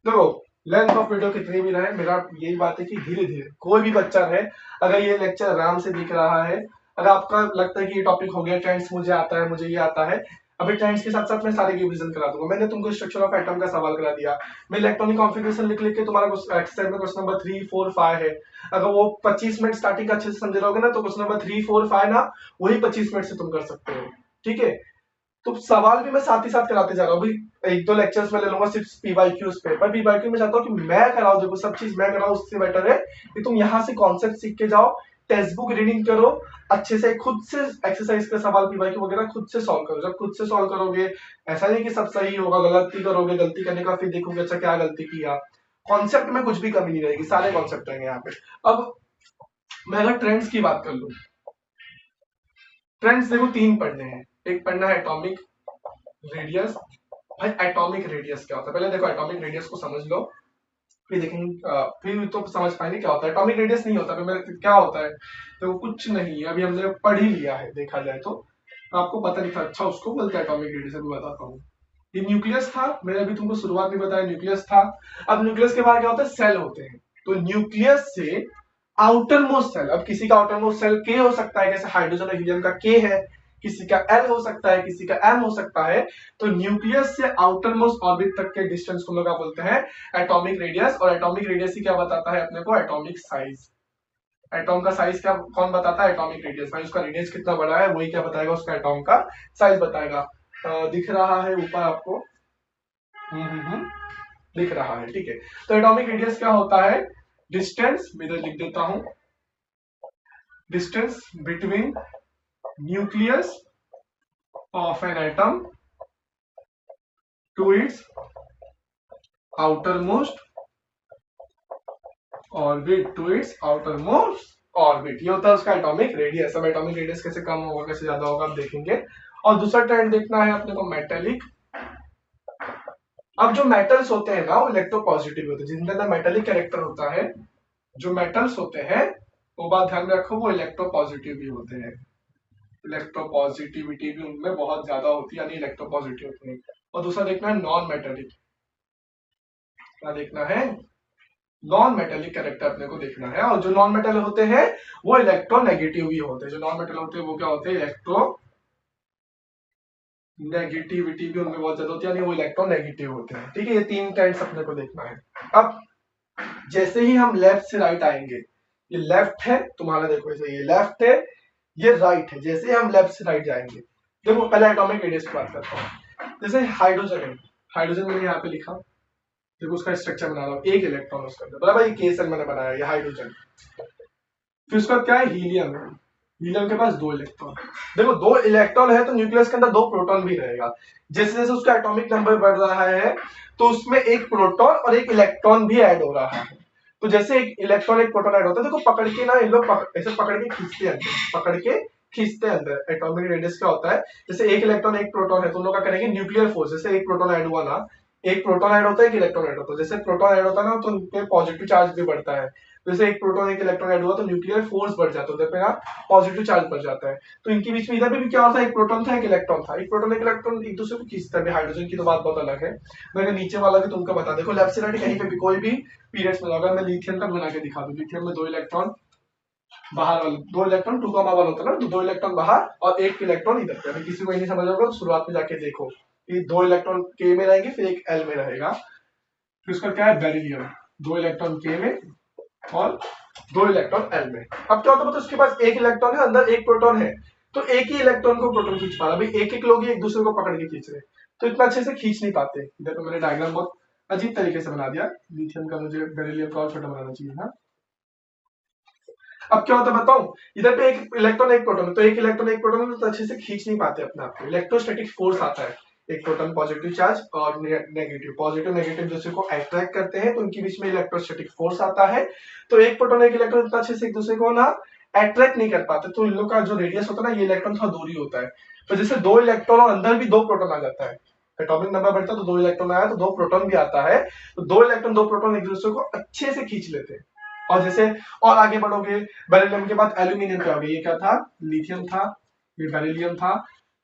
देखो लेंथ ऑफ वीडियो कितनी भी रहे, मेरा यही बात है कि धीरे धीरे कोई भी बच्चा रहे, अगर ये लेक्चर आराम से दिख रहा है, अगर आपका लगता है कि ये टॉपिक हो गया, ट्रेंड्स मुझे आता है, मुझे ये आता है, अभी ट्रेंड्स के साथ साथ मैं सारे रिवीजन करा दूंगा। मैंने तुमको स्ट्रक्चर ऑफ एटम का सवाल करा दिया, मैं इलेक्ट्रॉनिक कॉन्फ़िगरेशन लिख लिख के तुम्हारा एक्सरसाइज में क्वेश्चन नंबर 3 4 5 है। अगर वो 25 मिनट स्टार्टिंग अच्छे से समझ रहोगे ना तो क्वेश्चन नंबर 3 4 5 ना वही 25 मिनट से तुम कर सकते हो, ठीक है। तो सवाल भी मैं साथ ही साथ कराते जा रहा हूँ। अभी एक दो लेक्चर्स में ले लूंगा सिर्फ पीवाईक्यूज पे, पर पीवाईक्यू में चाहता हूँ कि मैं कराऊं, देखो सब चीज मैं कराऊं, उससे बेटर है कि तुम यहाँ से कॉन्सेप्ट सीख के जाओ, टेक्स्ट बुक रीडिंग करो अच्छे से, खुद से एक्सरसाइज का सवाल पीवाईक्यू वगैरह खुद से सॉल्व करो। जब खुद से सॉल्व करोगे, ऐसा नहीं कि सब सही होगा, गलती करोगे, गलती करने का फिर देखोगे अच्छा क्या गलती किया। कॉन्सेप्ट में कुछ भी कमी नहीं रहेगी, सारे कॉन्सेप्ट रहेंगे यहाँ पे। अब मैं अगर ट्रेंड्स की बात कर लूं, ट्रेंड्स देखो 3 पढ़ने हैं। एक पढ़ना है एटॉमिक रेडियस। भाई एटॉमिक रेडियस क्या होता है, पहले देखो एटॉमिक रेडियस को समझ लो, फिर देखेंगे, फिर तो समझ पाएंगे क्या होता है। एटॉमिक रेडियस नहीं होता, क्या होता है तो कुछ नहीं, अभी हमने पढ़ ही लिया है, देखा जाए तो आपको पता नहीं था। अच्छा उसको बोलते हैं एटॉमिक रेडियस, अभी बताता हूँ। ये न्यूक्लियस था, मैंने अभी तुमको शुरुआत में बताया न्यूक्लियस था। अब न्यूक्लियस के बाद क्या होता है, सेल होते हैं। तो न्यूक्लियस से आउटर मोस्ट सेल, अब किसी का आउटर मोस्ट सेल के हो सकता है, जैसे हाइड्रोजन और हीलियम का के है, किसी का एल हो सकता है, किसी का एम हो सकता है। तो न्यूक्लियस से आउटर मोस्ट ऑर्बिट तक के डिस्टेंस को लोग बोलते हैं एटॉमिक रेडियस। और एटॉमिक रेडियस ही क्या बताता है अपने को, एटॉमिक साइज। एटॉम का साइज क्या कौन बताता है, एटॉमिक रेडियस। भाई उसका रेडियस कितना बड़ा है वही क्या बताएगा, उसका एटॉम का साइज बताएगा। दिख रहा है ऊपर आपको, दिख रहा है, ठीक है। तो एटॉमिक रेडियस क्या होता है, डिस्टेंस, मैं इधर लिख देता हूं, distance between nucleus of an atom to its outermost orbit, to its outermost orbit, ये होता है उसका एटॉमिक रेडियस। अब एटॉमिक रेडियस कैसे कम होगा कैसे ज्यादा होगा आप देखेंगे। और दूसरा ट्रेंड देखना है अपने को, मेटेलिक। अब जो मेटल्स होते हैं ना वो इलेक्ट्रोपॉजिटिव होते हैं, जिनके अंदर मेटेलिक कैरेक्टर होता है, जो मेटल्स होते हैं वो बात ध्यान रखो वो इलेक्ट्रोपॉजिटिव भी होते हैं। इलेक्ट्रोपॉजिटिविटी भी उनमें बहुत ज्यादा होती है, यानी इलेक्ट्रोपॉजिटिव होते हैं। और दूसरा देखना है नॉन मेटेलिक, क्या देखना है, नॉन मेटेलिक कैरेक्टर अपने को देखना है। और जो नॉन मेटल होते हैं वो इलेक्ट्रोनेगेटिव भी होते हैं, जो नॉन मेटल होते हैं वो क्या होते हैं, इलेक्ट्रो नेगेटिविटी भी उनमें बहुत ज्यादा होती है, यानी वो इलेक्ट्रोनेगेटिव होते हैं, ठीक है। ये 3 टाइप्स अपने को देखना है। अब जैसे ही हम लेफ्ट से राइट आएंगे, ये लेफ्ट है तुम्हारा, देखो ऐसे ये लेफ्ट है, ये राइट है, जैसे हम लेफ्ट से राइट जाएंगे, देखो पहले एटॉमिक रेडियस की बात करता हूँ। जैसे हाइड्रोजन है, हाइड्रोजन मैंने यहाँ पे लिखा, देखो उसका स्ट्रक्चर बना रहा हूँ, एक इलेक्ट्रॉन उसके अंदर, बराबर, ये केस मैंने बनाया, ये हाइड्रोजन। फिर उसका क्या है, हीलियम है, हीलियम के पास 2 इलेक्ट्रॉन। देखो 2 इलेक्ट्रॉन है तो न्यूक्लियस के अंदर 2 प्रोटॉन भी रहेगा। जैसे जैसे उसका एटॉमिक नंबर बढ़ रहा है तो उसमें एक प्रोटॉन और एक इलेक्ट्रॉन भी ऐड हो रहा है। तो जैसे एक इलेक्ट्रॉन एक प्रोटॉन ऐड होता है, देखो पकड़ के ना इन लोग ऐसे पकड़ के खींचते हैं, पकड़ के खींचते हैं अंदर। एटॉमिक रेडियस क्या होता है, जैसे एक इलेक्ट्रॉन एक प्रोटॉन है तो उन लोग क्या करेंगे, न्यूक्लियर फोर्स, जैसे एक प्रोटॉन ऐड हुआ ना, एक प्रोटॉन ऐड होता है, एक इलेक्ट्रॉन ऐड होता है, जैसे प्रोटॉन ऐड होता है ना तो उनपे पॉजिटिव चार्ज भी बढ़ता है, जैसे एक प्रोटॉन एक इलेक्ट्रॉन ऐड हुआ तो न्यूक्लियर फोर्स बढ़ जाता है, उधर पे ना पॉजिटिव चार्ज बढ़ जाता है। तो इनके बीच में इधर पे भी क्या होता है, एक प्रोटॉन था एक इलेक्ट्रॉन था, एक प्रोटॉन एक इलेक्ट्रॉन एक दूसरे को खींचता है। हाइड्रोजन की तो बात बहुत अलग है, मैंने नीचे वाला भी तुमको बता, देखो लेफ्ट से राइट कहीं पे भी कोई भी पीरियड्स में, अगर मैं लिथियम का बना के दिखा दूं, लिथियम में दो इलेक्ट्रॉन बाहर वाले, दो इलेक्ट्रॉन 2,1 होता है ना, तो दो इलेक्ट्रॉन बाहर और एक इलेक्ट्रॉन इधर पे। अभी किसी को नहीं समझ होगा तो शुरुआत में जाके देखो, ये दो इलेक्ट्रॉन के में रहेंगे, फिर एक एल में रहेगा, फिर उसका क्या है बेरिलियम, दो इलेक्ट्रॉन के में और दो इलेक्ट्रॉन एल में। अब क्या होता है, तो उसके पास एक इलेक्ट्रॉन है, अंदर एक प्रोटॉन है, तो एक ही इलेक्ट्रॉन को प्रोटॉन खींच पा रहा, अभी एक एक लोग ही एक दूसरे को पकड़ के खींच रहे, तो इतना अच्छे से खींच नहीं पाते। इधर तो मैंने डायग्राम बहुत अजीब तरीके से बना दिया, लिथियम का मुझे बेरिलियम का और छोटा बनाना चाहिए था। अब क्या होता है बताऊं, इधर पे एक इलेक्ट्रॉन एक प्रोटॉन, तो एक इलेक्ट्रॉन एक प्रोटॉन तो अच्छे से खींच नहीं पाते अपने आप को, इलेक्ट्रोस्टैटिक फोर्स आता है, एक प्रोटॉन पॉजिटिव चार्ज और नेगेटिव, पॉजिटिव नेगेटिव दूसरे को अट्रैक्ट करते हैं, तो उनके बीच में इलेक्ट्रोस्टैटिक फोर्स आता है। तो एक प्रोटॉन एक इलेक्ट्रॉन इतना अच्छे से एक दूसरे को ना अट्रैक्ट नहीं कर पाते, तो इन लोग का जो रेडियस होता है ना, ये इलेक्ट्रॉन थोड़ा दूरी होता है, तो जैसे दो इलेक्ट्रॉन और अंदर भी दो प्रोटॉन आ जाता है, एटॉमिक नंबर बढ़ता है तो दो इलेक्ट्रॉन आया तो दो प्रोटॉन भी आता है, तो दो इलेक्ट्रॉन दो प्रोटॉन एक दूसरे को अच्छे से खींच लेते हैं। और जैसे और आगे बढ़ोगे, बेरिलियम के बाद एल्यूमिनियम पे आओगे, ये क्या था, लिथियम था, ये बेरिलियम था,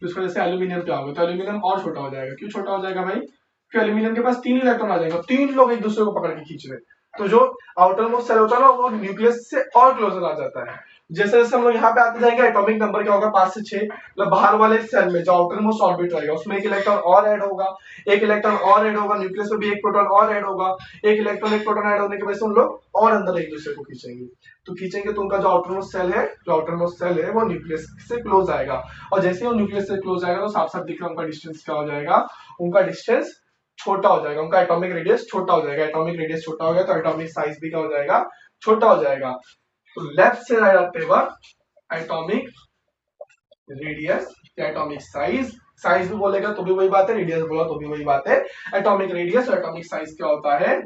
तो इसको जैसे एल्यूमिनियम पे आओगे तो एल्यूमिनियम और छोटा हो जाएगा, क्यों छोटा हो जाएगा भाई, क्योंकि एल्यूमिनियम के पास तीन इलेक्ट्रॉन आ जाएगा, तीन लोग एक दूसरे को पकड़ के खींच रहे, तो जो आउटर मोस्ट सेल होता है ना वो न्यूक्लियस से और क्लोजर आ जाता है। जैसे जैसे हम लोग यहाँ पे आते जाएंगे, एटॉमिक नंबर क्या होगा 5 से 6, मतलब बाहर वाले सेल में जो आउटर मोस्ट ऑर्बिट रहेगा उसमें एक इलेक्ट्रॉन और ऐड होगा, एक इलेक्ट्रॉन और ऐड होगा, न्यूक्लियस में भी एक प्रोटॉन और ऐड होगा, एक इलेक्ट्रॉन एक प्रोटॉन ऐड होने की वजह से उन लोग और अंदर एक दूसरे को खींचेंगे, तो खींचेंगे तो उनका जो आउटर मोस्ट सेल है, जो आउटर मोस्ट सेल है वो न्यूक्लियस से क्लोज आएगा, और जैसे वो न्यूक्लियस से क्लोज आएगा तो साफ साफ दिख रहा है उनका डिस्टेंस क्या हो जाएगा, उनका डिस्टेंस छोटा हो जाएगा, उनका एटॉमिक रेडियस छोटा हो जाएगा, एटॉमिक रेडियस छोटा हो गया तो एटॉमिक साइज भी क्या हो जाएगा, छोटा हो जाएगा। तो लेफ्ट से राइट आते वक्त एटॉमिक रेडियस या एटॉमिक साइज, साइज भी बोलेगा तो भी वही बात है, रेडियस बोला तो भी वही बात है, एटॉमिक रेडियस और एटॉमिक साइज क्या होता है,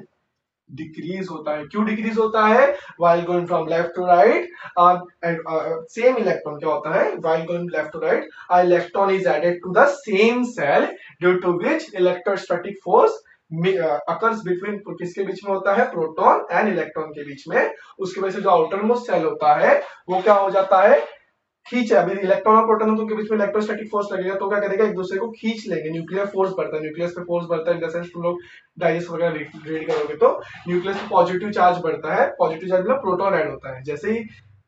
डिक्रीज होता है। क्यों डिक्रीज होता है, while going from left to right and same electron क्या होता है, while going left to right a electron is added to the same cell due to which electrostatic force occurs between, किसके बीच में होता है, प्रोटॉन एंड इलेक्ट्रॉन के बीच में, उसकी वजह से जो आउटर मोस्ट सेल होता है वो क्या हो जाता है, खींच, अभी इलेक्ट्रॉन और प्रोटॉन के बीच में इलेक्ट्रोस्टैटिक फोर्स लगेगा तो क्या करेगा, एक दूसरे को खींच लेंगे, न्यूक्लियर फोर्स बढ़ता है, न्यूक्लियस पे फोर्स बढ़ता है इन द सेंस तुम लोग डाइजेस्ट वगैरह रीड करोगे तो न्यूक्लियस पे पॉजिटिव चार्ज बढ़ता है, पॉजिटिव चार्ज मतलब प्रोटॉन ऐड होता है, जैसे ही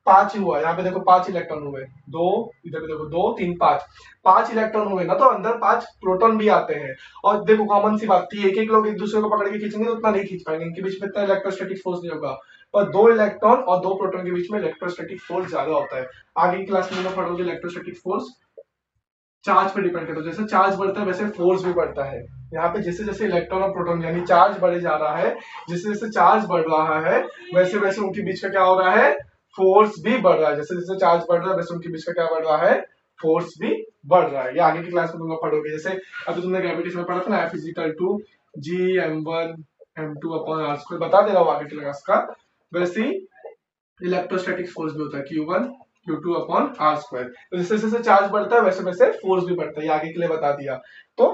5 हुआ, यहाँ पे देखो 5 इलेक्ट्रॉन हुए, दो इधर पे देखो 2 3 5, 5 इलेक्ट्रॉन हुए ना तो अंदर 5 प्रोटॉन भी आते हैं, और देखो कॉमन सी बात थी, एक एक लोग एक दूसरे को पकड़ के खींचेंगे तो उतना नहीं खींच पाएंगे, इनके बीच में इतना इलेक्ट्रोस्टैटिक फोर्स नहीं होगा, पर दो इलेक्ट्रॉन और दो प्रोटॉन के बीच में इलेक्ट्रोस्टैटिक फोर्स ज्यादा होता है। आगे की क्लास में पढ़ोगे इलेक्ट्रोस्टैटिक फोर्स चार्ज पे डिपेंड करता है, जैसे चार्ज बढ़ता है वैसे फोर्स भी बढ़ता है, यहाँ पे जैसे जैसे इलेक्ट्रॉन और प्रोटॉन यानी चार्ज बढ़े जा रहा है, जैसे जैसे चार्ज बढ़ रहा है वैसे वैसे उनके बीच का क्या हो रहा है, फोर्स भी बढ़ रहा है, जैसे जैसे चार्ज बढ़ रहा है वैसे उनके बीच का क्या बढ़ रहा है, फोर्स भी बढ़ रहा है। ये आगे की क्लास में तुम लोग पढ़ोगे, जैसे अभी तुमने ग्रेविटेशन में पढ़ा था ना, F equal to Gm1 m2 upon r square, बता दे रहा हूँ आगे की क्लास का, वैसे ही इलेक्ट्रोस्टैटिक फोर्स भी होता है Q1 Q2 upon r square, तो जैसे जैसे चार्ज बढ़ता है वैसे वैसे फोर्स भी बढ़ता है, ये आगे के लिए बता दिया। तो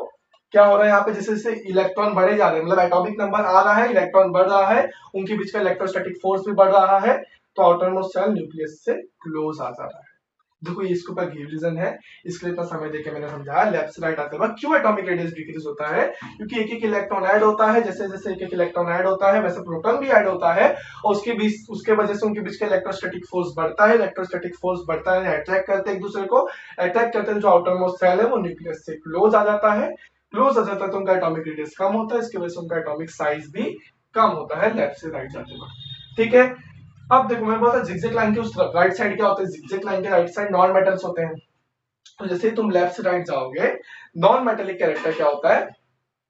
क्या हो रहा है यहाँ पे, जैसे जैसे इलेक्ट्रॉन बढ़े जा रहे हैं, मतलब एटॉमिक नंबर आ रहा है, इलेक्ट्रॉन बढ़ रहा है, उनके बीच का इलेक्ट्रोस्टैटिक फोर्स भी बढ़ रहा है, तो आउटर मोस्ट सेल न्यूक्लियस से क्लोज आ जा रहा है। देखो ये इसके ऊपर रीजन है, इसके लिए इतना समय देके मैंने समझाया। लेफ्ट से राइट आते वक्त क्यों एटॉमिक रेडियस डिक्रीज होता है, क्योंकि एक एक इलेक्ट्रॉन ऐड होता है, जैसे जैसे एक एक इलेक्ट्रॉन ऐड होता है वैसे प्रोटॉन भी ऐड होता है, और उसके बीच उसके वजह से उनके बीच का इलेक्ट्रोस्टैटिक फोर्स बढ़ता है, इलेक्ट्रोस्टैटिक फोर्स बढ़ता है, अट्रैक्ट करते हैं एक दूसरे को, अट्रैक्ट करते हैं, जो आउटर मोस्ट सेल है वो न्यूक्लियस से क्लोज आ जाता है, क्लोज आ जाता है तो उनका एटॉमिक रेडियस कम होता है, इसकी वजह से उनका एटॉमिक साइज भी कम होता है लेफ्ट से राइट जाते वक्त। ठीक है, अब देखो मैं बोला जिगजैग लाइन के उस तरफ राइट साइड क्या होता है, जिगजैग लाइन के राइट साइड नॉन मेटल्स होते हैं, तो जैसे ही तुम लेफ्ट से राइट जाओगे नॉन मेटेलिक कैरेक्टर क्या होता है,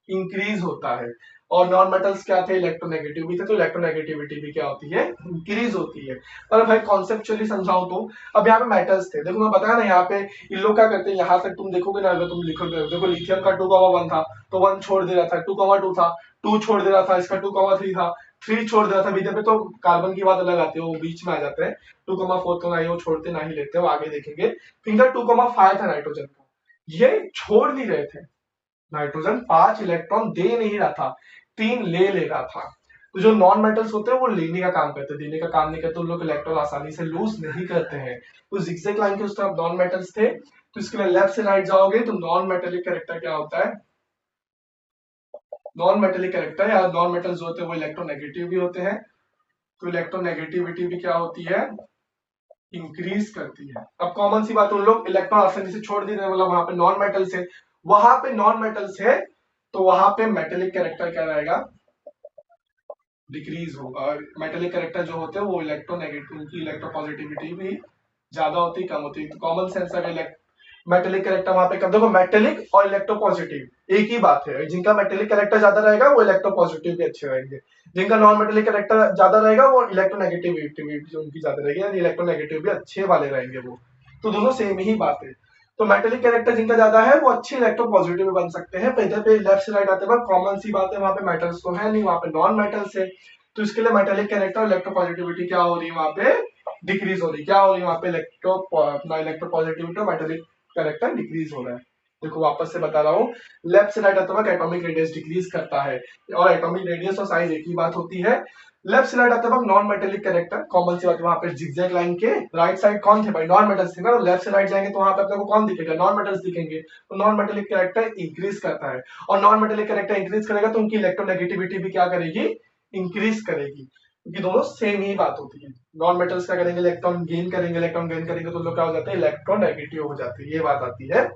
इंक्रीज होता है, और नॉन मेटल्स क्या थे, इलेक्ट्रोनेगेटिव भी थे, तो इलेक्ट्रोनेगेटिविटी भी क्या होती है, इंक्रीज होती है। पर भाई कॉन्सेप्चुअली समझाऊं तो अब यहाँ पे मेटल्स थे, देखो मैं बताया ना, यहाँ पे इन लोग क्या करते हैं, यहाँ तक तुम देखोगे ना, अगर तुम लिखोगे देखो लिथियम का 2,1 था तो 1 छोड़ दे रहा था, 2,2 था 2 छोड़ दे रहा था, इसका 2,3 था 3 छोड़ दिया था बीते पे, तो कार्बन की बात अलग आती है, वो बीच में आ जाते हैं। 2,4 तो नहीं वो छोड़ते ना ही लेते, वो आगे देखेंगे। फिंगर 2,5 था नाइट्रोजन का, ये छोड़ नहीं रहे थे। नाइट्रोजन 5 इलेक्ट्रॉन दे नहीं रहा था, 3 ले ले रहा था। तो जो नॉन मेटल्स होते हैं वो लेने का काम करते हैं, देने का काम नहीं करते। उन लोग इलेक्ट्रॉन आसानी से लूज नहीं करते हैं। तो जिगजैग लाइन के उस तरफ नॉन मेटल्स थे, तो इसके लिए लेफ्ट से राइट जाओगे तो नॉन मेटेलिक कैरेक्टर क्या होता है, नॉन मेटेलिक कैरेक्टर या नॉन मेटल्स जो होते हैं वो इलेक्ट्रोनेगेटिव भी होते हैं। तो इलेक्ट्रोनेगेटिविटी भी क्या होती है, इंक्रीज करती है। अब कॉमन सी बात, उन लोग इलेक्ट्रॉन आसानी से छोड़ दी, मतलब वहां पे नॉन मेटल्स है, वहां पे नॉन मेटल्स है, तो वहां पे मेटेलिक कैरेक्टर क्या रहेगा, डिक्रीज होगा। और मेटेलिक कैरेक्टर जो होते हैं वो इलेक्ट्रोनेगेटिव, उनकी इलेक्ट्रोपॉजिटिविटी भी ज्यादा होती है, कम होती है। तो कॉमन सेंस अगर मेटेलिक कैरेक्टर वहां पे कम, देखो मेटेलिक और इलेक्ट्रोपॉजिटिव एक ही बात है। जिनका मेटेलिक कैरेक्टर ज्यादा रहेगा वो इलेक्ट्रोपॉजिटिव के अच्छे रहेंगे, जिनका नॉन मेटेलिक कैरेक्टर ज्यादा रहेगा वो इलेक्ट्रोनेगेटिविटी उनकी ज्यादा रहेगी, यानी इलेक्ट्रोनेगेटिव भी अच्छे वाले रहेंगे वो। तो दोनों सेम ही बात है। तो मेटेलिक कैरेक्टर जिनका ज्यादा है वो अच्छे इलेक्ट्रोपॉजिटिव बन सकते हैं। इधर पे लेफ्ट से राइट आते वक्त कॉमन सी बात है, वहां पे मेटल्स तो है नहीं, वहां पे नॉन मेटल्स है। तो इसके लिए मेटेलिक कैरेक्टर इलेक्ट्रोपॉजिटिविटी क्या हो रही है, वहां पे डिक्रीज हो रही है। क्या हो रही है वहां पे, इलेक्ट्रोपॉजिटिविटी और मेटेलिक कैरेक्टर डिक्रीज हो रहा है। देखो वापस से बता रहा हूँ, लेफ्ट से राइट आता वक्त एटॉमिक रेडियस डिक्रीज करता है, और एटॉमिक रेडियस और साइज एक ही बात होती है। लेफ्ट से राइट आते वक्त नॉन मेटेलिक कैरेक्टर, कॉमन सी बात है, वहां पे जिगजैग लाइन के राइट साइड कौन थे भाई, नॉन मेटल्स थे ना। लेफ्ट से राइट जाएंगे तो वहां पे अपने को कौन दिखेगा, नॉन मेटल्स दिखेंगे। तो नॉन मेटेलिक कैरेक्टर इंक्रीज करता है, और नॉन मेटेलिक कैरेक्टर इंक्रीज करेगा तो उनकी इलेक्ट्रोनेगेटिविटी भी क्या करेगी, इंक्रीज करेगी, क्योंकि दोनों सेम ही बात होती है। नॉन मेटल्स क्या करेंगे, इलेक्ट्रॉन गेन करेंगे, इलेक्ट्रॉन गेन करेंगे तो लोग क्या हो जाते हैं, इलेक्ट्रोनेगेटिव हो जाते हैं, ये बात आती है।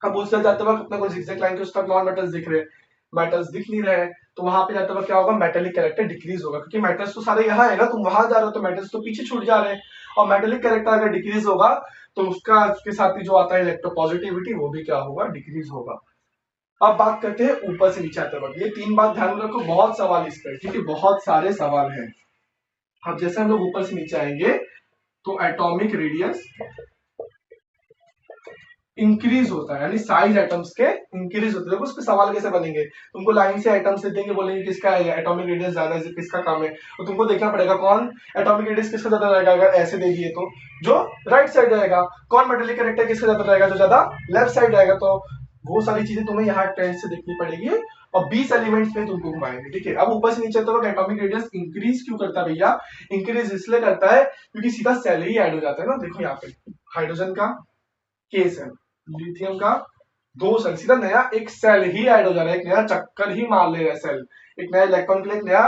अब उस तरफ जाते वक्त अपने को जिगजैग लाइन के उस तरफ नॉन मेटल्स दिख रहे हैं, मेटल्स दिख नहीं रहे हैं, तो वहां पे जाते वक्त क्या होगा, मेटेलिक कैरेक्टर डिक्रीज होगा, क्योंकि मेटल्स तो सारे यहाँ है ना, तुम वहां जा रहे हो तो मेटल्स तो पीछे छूट जा रहे हैं। और मेटेलिक कैरेक्टर अगर डिक्रीज होगा तो उसका उसके साथ ही जो आता है इलेक्ट्रोपॉजिटिविटी वो भी क्या होगा, डिक्रीज होगा। अब बात करते हैं ऊपर से नीचे आते वक्त, ये 3 बात ध्यान में रखो, बहुत सवाल इस पर, ठीक है, बहुत सारे सवाल हैं। अब जैसे हम लोग ऊपर से नीचे आएंगे तो एटॉमिक रेडियस इंक्रीज होता है, यानी साइज एटम्स के इंक्रीज होते हैं। देखो उस पे सवाल कैसे बनेंगे, तुमको लाइन से एटम्स दे देंगे, बोलेंगे किसका है एटॉमिक रेडियस ज्यादा है, किसका कम है, तो तुमको देखना पड़ेगा कौन एटॉमिक रेडियस किसका ज्यादा रहेगा। अगर ऐसे दे दिए तो जो राइट साइड रहेगा, कौन मेटेलिक कैरेक्टर किसका ज्यादा रहेगा, जो ज्यादा लेफ्ट साइड रहेगा। तो वो सारी चीजें तुम्हें यहाँ ट्रेंड से देखनी पड़ेगी, और 20 एलिमेंट्स में तुमको घुमाएंगे, ठीक है। अब ऊपर से नीचे तो एटॉमिक रेडियस इंक्रीज क्यों करता है भैया, इंक्रीज इसलिए करता है क्योंकि सीधा सेल ही ऐड हो जाता है ना। देखो यहाँ पे हाइड्रोजन का के सेल, लिथियम का 2 सेल, सीधा नया एक सेल ही ऐड हो जा रहा है, एक नया चक्कर ही मार ले रहा है सेल, एक नया इलेक्ट्रॉन के लिए एक नया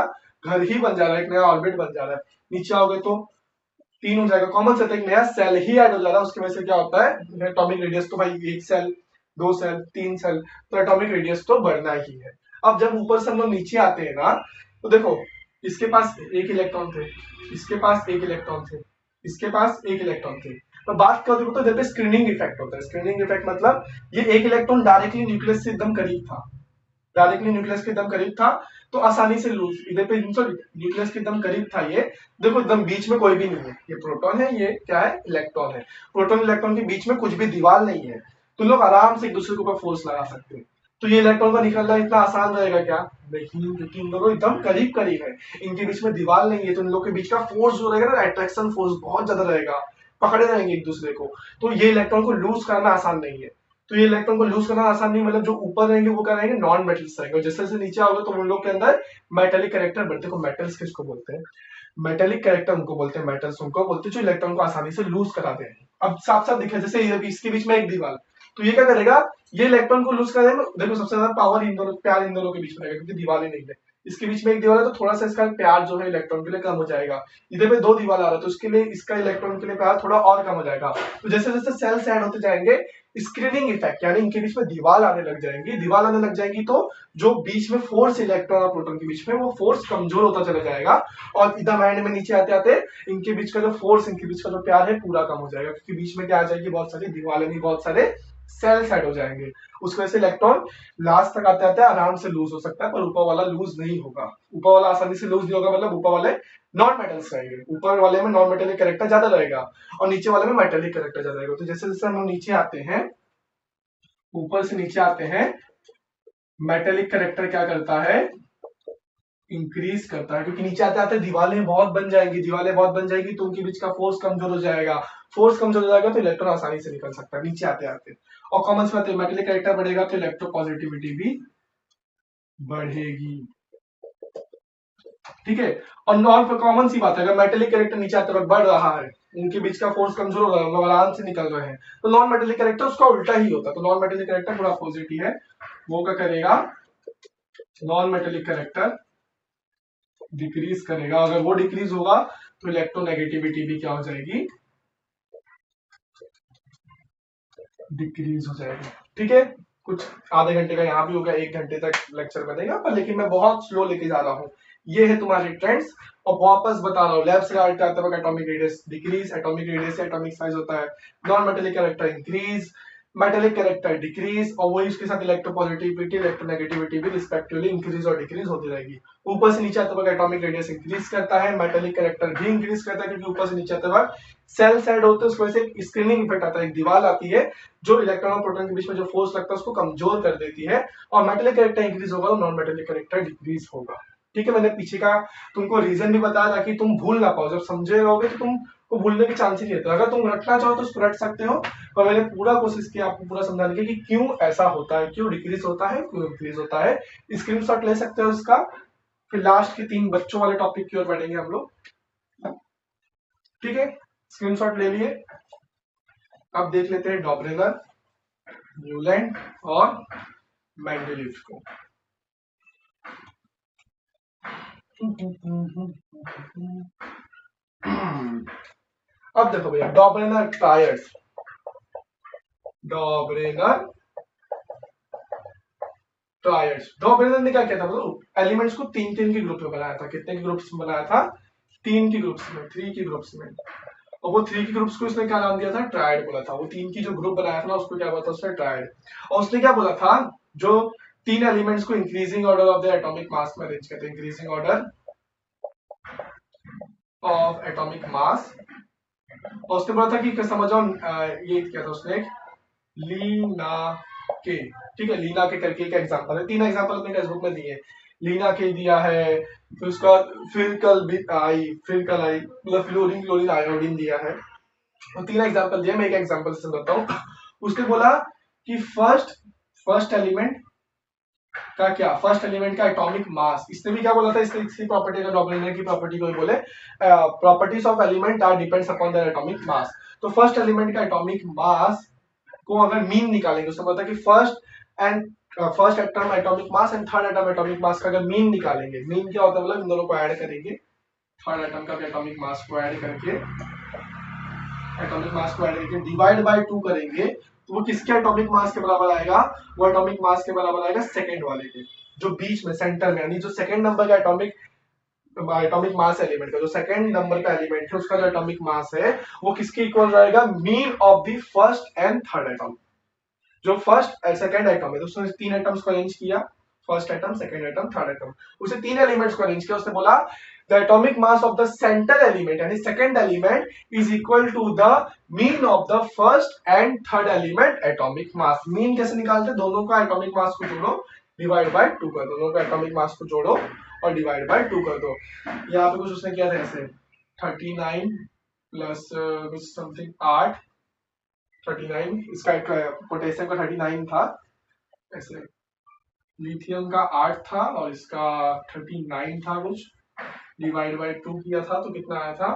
घर ही बन जा रहा है, एक नया ऑर्बिट बन जा रहा है। नीचे आओगे तो 3 हो जाएगा, कॉमन से एक नया सेल ही ऐड हो जा रहा है, उसकी वजह से क्या होता है, एटॉमिक रेडियस तो भाई 1 सेल 2 सेल 3 सेल, तो एटॉमिक रेडियस तो बढ़ना ही है। अब जब ऊपर से हम लोग नीचे आते हैं ना, तो देखो इसके पास एक इलेक्ट्रॉन थे, इसके पास एक इलेक्ट्रॉन थे, इसके पास एक इलेक्ट्रॉन थे। तो बात करते हो तो जब स्क्रीनिंग इफेक्ट होता है, स्क्रीनिंग इफेक्ट मतलब ये एक इलेक्ट्रॉन डायरेक्टली न्यूक्लियस से एकदम करीब था, डायरेक्टली न्यूक्लियस के एकदम करीब था, तो आसानी से लूज, इधर पे न्यूक्लियस के एकदम करीब था ये। देखो एकदम बीच में कोई भी नहीं है, ये प्रोटॉन है, ये क्या है, इलेक्ट्रॉन है। प्रोटॉन इलेक्ट्रॉन के बीच में कुछ भी दीवार नहीं है, तो लोग आराम से एक दूसरे के ऊपर फोर्स लगा सकते हैं। तो ये इलेक्ट्रॉन का निकलना इतना आसान रहेगा क्या, नहीं, क्योंकि इन दोनों एकदम करीब करीब है, इनके बीच में दीवार नहीं है, तो इन लोग के बीच का फोर्स जो रहेगा ना, अट्रैक्शन फोर्स बहुत ज्यादा रहेगा, पकड़े रहेंगे एक दूसरे को। तो ये इलेक्ट्रॉन को लूज करना आसान नहीं है। तो ये इलेक्ट्रॉन को लूज करना आसान नहीं, मतलब जो ऊपर रहेंगे वो क्या रहेंगे, नॉन मेटल्स रहेंगे, और जैसे जैसे नीचे आओगे तो उन लोग के अंदर मेटेलिक कैरेक्टर बढ़ते को। मेटल्स किसको बोलते हैं, मेटेलिक कैरेक्टर उनको बोलते हैं, मेटल्स उनको बोलते हैं जो इलेक्ट्रॉन को आसानी से लूज कराते हैं। अब साफ साफ दिखा, जैसे इसके बीच में एक दीवार, तो ये क्या करेगा, ये इलेक्ट्रॉन को लूज करेगा। देखो सबसे ज्यादा पावर इन दोनों, प्यार इन दोनों के बीच में रहेगा, क्योंकि दीवार ही नहीं है। इसके बीच में एक दीवार है, तो थोड़ा सा इसका प्यार जो है इलेक्ट्रॉन के लिए कम हो जाएगा। इधर पे 2 दीवार आ रहा है, तो उसके लिए इसका इलेक्ट्रॉन के लिए प्यार थोड़ा और कम हो जाएगा। तो जैसे जैसे सेल्स ऐड होते जाएंगे, स्क्रीनिंग इफेक्ट, यानी इनके बीच में दीवार आने लग जाएंगी, दीवार आने लग जाएंगी तो जो बीच में फोर्स इलेक्ट्रॉन और प्रोटॉन के बीच में, वो फोर्स कमजोर होता चला जाएगा, और इधर एंड में नीचे आते आते इनके बीच का जो फोर्स, इनके बीच का जो प्यार है पूरा कम हो जाएगा, क्योंकि बीच में क्या आ जाएगी, बहुत सारी दीवार, यानी बहुत सारे सेल्स ऐड हो जाएंगे। उस वजह से इलेक्ट्रॉन लास्ट तक आते आते आराम से लूज हो सकता है, पर ऊपर वाला लूज नहीं होगा। ऊपर वाला आसानी से लूज नहीं होगा, मतलब ऊपर वाले नॉन मेटल्स रहेंगे, ऊपर वाले में नॉन मेटेलिक कैरेक्टर ज्यादा रहेगा, और नीचे वाले में मेटेलिक कैरेक्टर ज्यादा रहेगा। तो जैसे जैसे हम नीचे आते हैं, ऊपर से नीचे आते हैं, मेटेलिक कैरेक्टर क्या करता है, इंक्रीज करता है, क्योंकि नीचे आते आते दीवारें बहुत बन जाएंगी, दीवारें बहुत बन जाएगी तो उनके बीच का फोर्स कमजोर हो जाएगा, फोर्स कमजोर हो जाएगा तो इलेक्ट्रॉन आसानी से निकल सकता है नीचे आते आते। और कॉमन से बात है, मेटेलिक कैरेक्टर बढ़ेगा तो इलेक्ट्रोपॉजिटिविटी भी बढ़ेगी, ठीक है। और नॉन कॉमन सी बात है, अगर मेटेलिक कैरेक्टर नीचे आते वक्त बढ़ रहा है, उनके बीच का फोर्स कमजोर हो रहा है, वो आराम से निकल रहे हैं, तो नॉन मेटेलिक कैरेक्टर उसका उल्टा ही होता है, तो नॉन मेटेलिक कैरेक्टर पूरा अपोजिट ही है, वो क्या करेगा, नॉन मेटेलिक कैरेक्टर डिक्रीज करेगा। अगर वो डिक्रीज होगा तो इलेक्ट्रोनेगेटिविटी भी क्या हो जाएगी, डिक्रीज हो जाएगी, ठीक है। कुछ आधे घंटे का यहाँ भी होगा, 1 घंटे तक लेक्चर बनेगा पर, लेकिन मैं बहुत स्लो लेके जा रहा हूँ। ये है तुम्हारे ट्रेंड्स, और वापस बता रहा हूँ, लैब से आते वक्त atomic radius decrease, atomic radius से एटॉमिक साइज होता है, non metallic character increase, metallic character decrease, और वही उसके साथ इलेक्ट्रोपॉजिटिविटी इलेक्ट्रोनेगेटिविटी भी रिस्पेक्टिवली इंक्रीज और डिक्रीज होती रहेगी। ऊपर से नीचे आते वक्त एटॉमिक रेडियस इंक्रीज करता है, मेटेलिक कैरेक्टर भी इंक्रीज करता है, क्योंकि ऊपर से नीचे आते वक्त सेल्स ऐड होते हैं, उसकी वजह से एक स्क्रीनिंग इफेक्ट आता है, एक दीवार आती है जो इलेक्ट्रॉन और प्रोटॉन के बीच में जो फोर्स लगता है उसको कमजोर कर देती है, और मेटेलिक कैरेक्टर इंक्रीज होगा तो नॉन मेटेलिक कैरेक्टर डिक्रीज होगा, ठीक है। मैंने पीछे का तुमको रीजन भी बताया ताकि तुम भूल ना पाओ, जब समझे रहोगे तो तुम को भूलने के चांस ही नहीं रहते, अगर तुम रटना चाहो तो उसको रट सकते हो, पर मैंने पूरा कोशिश किया आपको पूरा समझाने की कि क्यों ऐसा होता है, क्यों डिक्रीज होता है, क्यों इंक्रीज होता है। स्क्रीनशॉट ले सकते हो उसका, फिर लास्ट के 3 बच्चों वाले टॉपिक की ओर बढ़ेंगे हम लोग, ठीक है। स्क्रीनशॉट ले लिए, अब देख लेते हैं डॉबरेनर, न्यूलैंड और मेंडलीव को। अब देखो भैया, डॉबरेनर ट्रायड्स, डॉबरेनर ट्रायड्स, डॉबरेनर ने क्या किया था, मतलब एलिमेंट्स को 3-3 के ग्रुप में बनाया था। कितने के ग्रुप्स में बनाया था, 3 के ग्रुप्स में, 3 के ग्रुप्स में। और वो 3 के ग्रुप्स को उसने क्या नाम दिया था, ट्रायड बोला था। वो 3 की जो ग्रुप बनाया था ना, उसको क्या बोला था उसने, ट्रायड। और उसने क्या बोला था, जो 3 एलिमेंट्स को increasing order of the atomic मास में अरेंज करते हैं, increasing order of atomic mass. और उसने बोला था कि समझो, ये क्या था उसने, लीना के, ठीक है, लीना के करके एक एग्जांपल है, 3 एग्जांपल अपने टेक्स्ट बुक में दिए, लीना के दिया है, फिर उसका फिर कल आई मतलब फ्लोरीन क्लोरीन आयोडीन दिया है, तो 3 एग्जांपल दिया, मैं एक एग्जांपल से समझाता हूँ। उसने बोला कि फर्स्ट एलिमेंट का क्या, फर्स्ट एलिमेंट का एटॉमिक मास, इसने भी क्या बोला था, इसकी प्रॉपर्टी का, डॉबरेनर की प्रॉपर्टी को बोले properties of element are depends upon their atomic mass. तो फर्स्ट एलिमेंट का एटॉमिक मास को अगर मीन निकालेंगे, उसने बोला कि first atom atomic mass and third atom atomic mass का अगर मीन निकालेंगे, मीन क्या होता है, मतलब इन दोनों को ऐड करेंगे, थर्ड एटम का एटॉमिक मास को ऐड करके, एटॉमिक मास को ऐड करके डिवाइड बाय 2 करेंगे, तो वो किसके एटॉमिक मास के बराबर आएगा, वो एटॉमिक मास के बराबर आएगा सेकंड वाले के, जो बीच में सेंटर में, यानी जो सेकंड नंबर का एटॉमिक मास एलिमेंट का, जो सेकंड नंबर का एलिमेंट है उसका जो एटॉमिक मास है वो किसके इक्वल रहेगा, mean of the first and third atom. जो फर्स्ट सेकंड एटम है, तो उसने 3 एटम्स को अरेंज किया, first atom, second atom, third atom, उसे 3 एलिमेंट्स को अरेंज किया। उसने बोला the atomic mass of the centre element यानी second element is equal to the mean of the first and third element atomic mass. Mean कैसे निकालते, दोनों का एटॉमिक मास को जोड़ो, डिवाइड बाय 2 कर दो, दोनों का एटॉमिक मास को जोड़ो और डिवाइड बाय 2 कर दो। यहाँ पे कुछ उसने किया था ऐसे, 39 प्लस कुछ समथिंग 8, 39, इसका पोटेशियम का 39 था ऐसे, लिथियम का 8 था और इसका 39 था कुछ, डिवाइड बाय 2 किया था तो कितना आया था,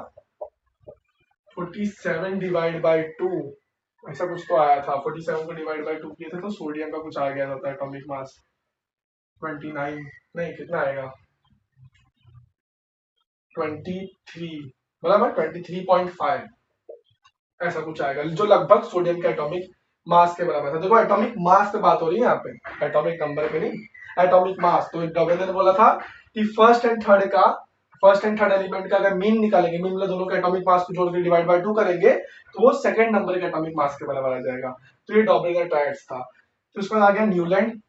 47 डिवाइड बाय 2, ऐसा कुछ तो आया था। 47 को डिवाइड बाय 2 किए थे तो सोडियम का कुछ आ गया था एटॉमिक मास 29, नहीं कितना आएगा 23, बराबर 23.5 ऐसा कुछ आएगा, जो लगभग सोडियम के एटॉमिक मास के बराबर था। देखो एटॉमिक मास पे बात हो रही है यहाँ पे, एटॉमिक नंबर पे नहीं, एटॉमिक मास। तो डॉबरेनर ने बोला था कि फर्स्ट एंड थर्ड एलिमेंट का अगर मीन निकालेंगे, मीन मतलब दोनों के एटॉमिक मास को जोड़ के डिवाइड बाय 2 करेंगे तो वो सेकंड नंबर के एटॉमिक मास के बराबर आ जाएगा। तो ये डॉबरेनर ट्रायड्स था। तो उसके बाद आ गया न्यूलैंड,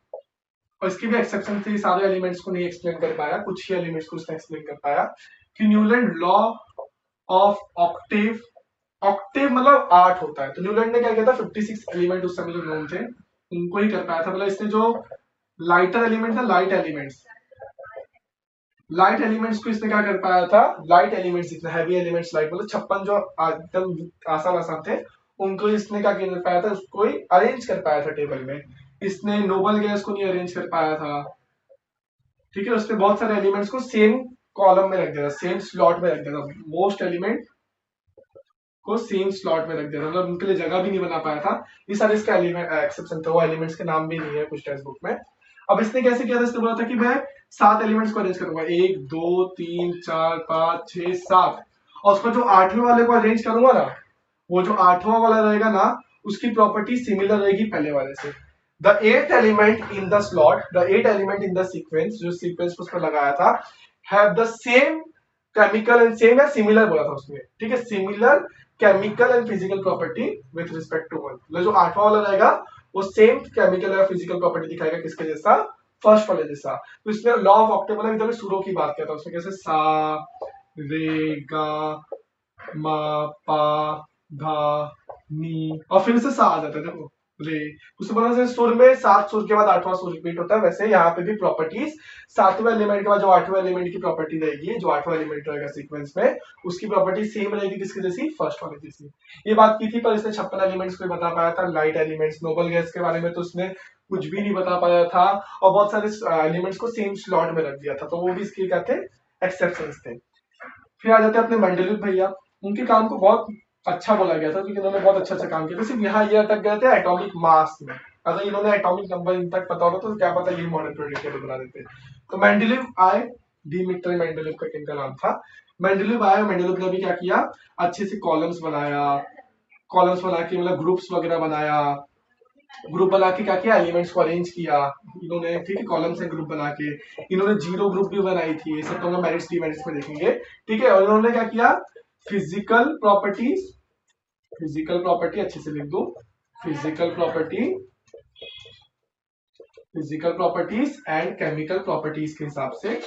और इसकी भी एक्सेप्शन थी, सारे एलिमेंट्स को नहीं एक्सप्लेन कर पाया, कुछ ही एलिमेंट्स को उसने एक्सप्लेन कर पाया, कि Newland law of octave, octave मतलब 8 होता है, तो न्यूलैंड ने क्या किया था, 56 एलिमेंट उस समय जो नोन थे उनको ही कर पाया था। मतलब इसने जो लाइटर एलिमेंट था, लाइट एलिमेंट्स लाइट एलिमेंट्स को इसने क्या कर पाया था, लाइट एलिमेंट्स जितने हैवी एलिमेंट्स लाइट मतलब 56 जो एकदम आसान आसान थे उनको इसने क्या कर पाया था, उसको ही अरेंज कर पाया था टेबल में। इसने नोबल गैस को नहीं अरेंज कर पाया था, ठीक है। उसने बहुत सारे एलिमेंट्स को सेम कॉलम में रख दिया था, सेम स्लॉट में रख दिया था, मोस्ट एलिमेंट को सेम स्लॉट में रख दिया था, मतलब उनके लिए जगह भी नहीं बना पाया था। ये सारे इसके एलिमेंट एक्सेप्शन थे, वो एलिमेंट्स के नाम भी नहीं है कुछ टेक्स्ट बुक में। अब इसने कैसे किया था, इसने बोला था कि मैं 7 एलिमेंट्स को अरेंज करूंगा, 1 2 3 4 5 6 7, और उसको जो 8वें वाले को अरेंज करूंगा ना, वो जो 8वां वाला रहेगा ना, उसकी प्रॉपर्टी सिमिलर रहेगी पहले वाले से। The 8th element in the slot, the 8 element in the sequence, जो सीक्वेंस उस पर लगाया था, have the same chemical and same या सिमिलर बोला था उसमें, ठीक है, similar chemical and physical property with respect to one. मतलब जो 8वां वाला रहेगा वो सेम केमिकल या फिजिकल प्रॉपर्टी दिखाएगा किसके जैसा, फर्स्ट वाले जैसा। तो इसमें लॉ ऑफ ऑक्टेव वाला इधर सुरो की बात किया था, उसमें कैसे सा रे गा मा पा धा नी, और फिर से सा आ जाता है, देखो रे। उसे बोला जैसे सुर में 7 सुर के बाद 8वां सुर रिपीट होता है, वैसे यहाँ पे भी प्रॉपर्टीज 7वें एलिमेंट के बाद जो 8वें एलिमेंट की प्रॉपर्टी रहेगी, जो 8वां एलिमेंट रहेगा सीक्वेंस में, उसकी प्रॉपर्टी सेम रहेगी किसकी जैसी, फर्स्ट वाले जैसी। ये बात की थी, पर इसने 56 एलिमेंट्स को बता पाया था। लाइट एलिमेंट्स, नोबल गैस के बारे में तो उसने कुछ भी नहीं बता पाया था, और बहुत सारे एलिमेंट्स को सेम स्लॉट में रख दिया था, तो वो भी इसके क्या थे, एक्सेप्शन थे। फिर आ जाते हैं अपने मेंडलीव भैया। उनके काम को बहुत अच्छा बोला गया था क्योंकि इन्होंने बहुत अच्छा अच्छा काम किया था, सिर्फ यहाँ ये अटक गए थे एटॉमिक मास में। अगर इन्होंने एटॉमिक नंबर इन तक पता होता तो क्या पता ये मॉडर्न प्रेडिक्टेबल बना देते। तो मेंडलीव आए, डिमित्री मेंडलीव का इनका नाम था। मेंडलीव आया, मेंडलीव ने भी क्या किया, अच्छे से कॉलम्स बनाया, कॉलम्स बना के मतलब ग्रुप्स वगैरह बनाया, ग्रुप बना के क्या किया, एलिमेंट्स को अरेंज किया इन्होंने, ठीक है, कॉलम से ग्रुप बना के। इन्होंने जीरो ग्रुप भी बनाई थी, ये सब तो हम मेरिट्स डिमेरिट्स में देखेंगे, ठीक है। और इन्होंने क्या किया, फिजिकल प्रॉपर्टीज, फिजिकल प्रॉपर्टी अच्छे से लिख दो, physical property, physical properties and chemical properties के हिसाब से,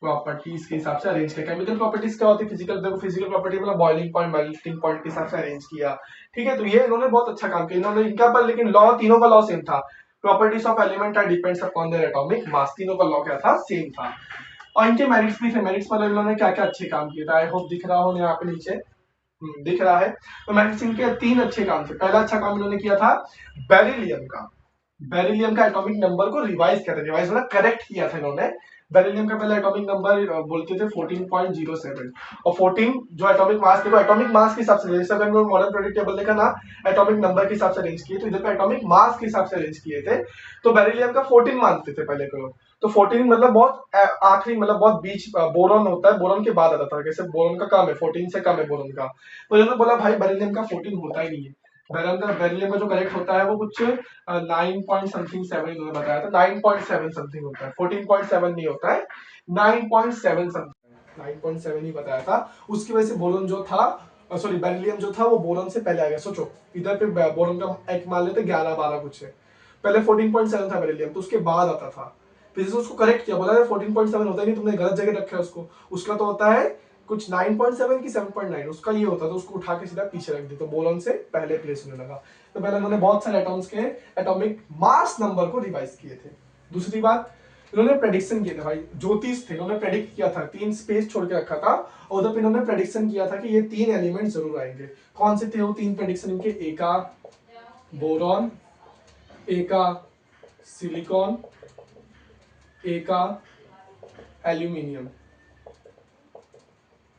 प्रॉपर्टीज के हिसाब से अरेंज किया। केमिकल प्रॉपर्टीज क्या होती है, फिजिकल, देखो फिजिकल प्रॉपर्टी मतलब बॉइलिंग पॉइंट, मेल्टिंग पॉइंट के हिसाब से अरेंज किया, ठीक है। तो ये इन्होंने बहुत अच्छा काम किया इन्होंने इनका पर, लेकिन लॉ तीनों का लॉ सेम था। Properties of element are depends upon their atomic mass, तीनों का लॉ क्या था, सेम था। और इनके मेरिट्स भी थे, मेरिट्स मतलब इन्होंने क्या क्या अच्छे काम किए थे, आई होप दिख रहा हो यहाँ पे नीचे, दिख रहा है। तो मेरिट्स इनके 3 अच्छे काम थे। पहला अच्छा काम इन्होंने किया था बेरिलियम का, बेरिलियम का एटॉमिक नंबर को रिवाइज किया था, रिवाइज मतलब करेक्ट किया था इन्होंने। बेरिलियम का पहले एटॉमिक नंबर बोलते थे 14.07, और 14 जो एटॉमिक मास, देखो एटॉमिक मास के हिसाब से, जैसे अगर मॉडर्न पीरियोडिक टेबल देखा ना, एटॉमिक नंबर के हिसाब से अरेंज किए, तो इधर पे एटॉमिक मास के हिसाब से अरेंज किए थे। तो बेरिलियम का 14 मानते थे पहले को, तो 14 मतलब बहुत आखिरी, मतलब बहुत बीच, बोरॉन होता है, बोरॉन के बाद आता था, जैसे बोरॉन का कम है, 14 से कम है बोरॉन का। तो इन्होंने बोला भाई बेरिलियम का 14 होता ही नहीं है, बेरिलियम का जो करेक्ट होता है वो कुछ 9 पॉइंट समथिंग 7 इन्होंने बताया था, 9.7 समथिंग होता है, 14.7 नहीं होता है, 9.7 समथिंग, 9.7 ही बताया था। उसकी वजह से बोरॉन जो था, सॉरी बेरिलियम जो था वो बोरॉन से पहले आ गया। सोचो इधर पे बोरॉन का एक मान लेते 11-12 कुछ है, पहले 14.7 था बेरिलियम, तो उसके बाद आता था। फिर से उसको करेक्ट किया, बोला 14.7 होता ही नहीं, तुमने गलत जगह रखा है उसको, उसका तो होता है कुछ 9.7 की 7.9, उसका ये होता, तो उसको उठा के सीधा पीछे रख दी, तो बोरॉन से पहले प्लेस होने लगा। तो पहले उन्होंने बहुत सारे एटॉम्स के एटॉमिक मास नंबर को रिवाइज किए थे। दूसरी बात, इन्होंने प्रेडिक्शन किया था भाई, ज्योतिष थे, इन्होंने प्रेडिक्ट किया था, 3 स्पेस छोड़ के रखा था, और उधर पे इन्होंने प्रेडिक्शन किया था कि ये 3 एलिमेंट जरूर आएंगे। कौन से थे वो 3 प्रेडिक्शन इनके, एका बोरॉन, एका सिलिकॉन, एका एल्यूमिनियम,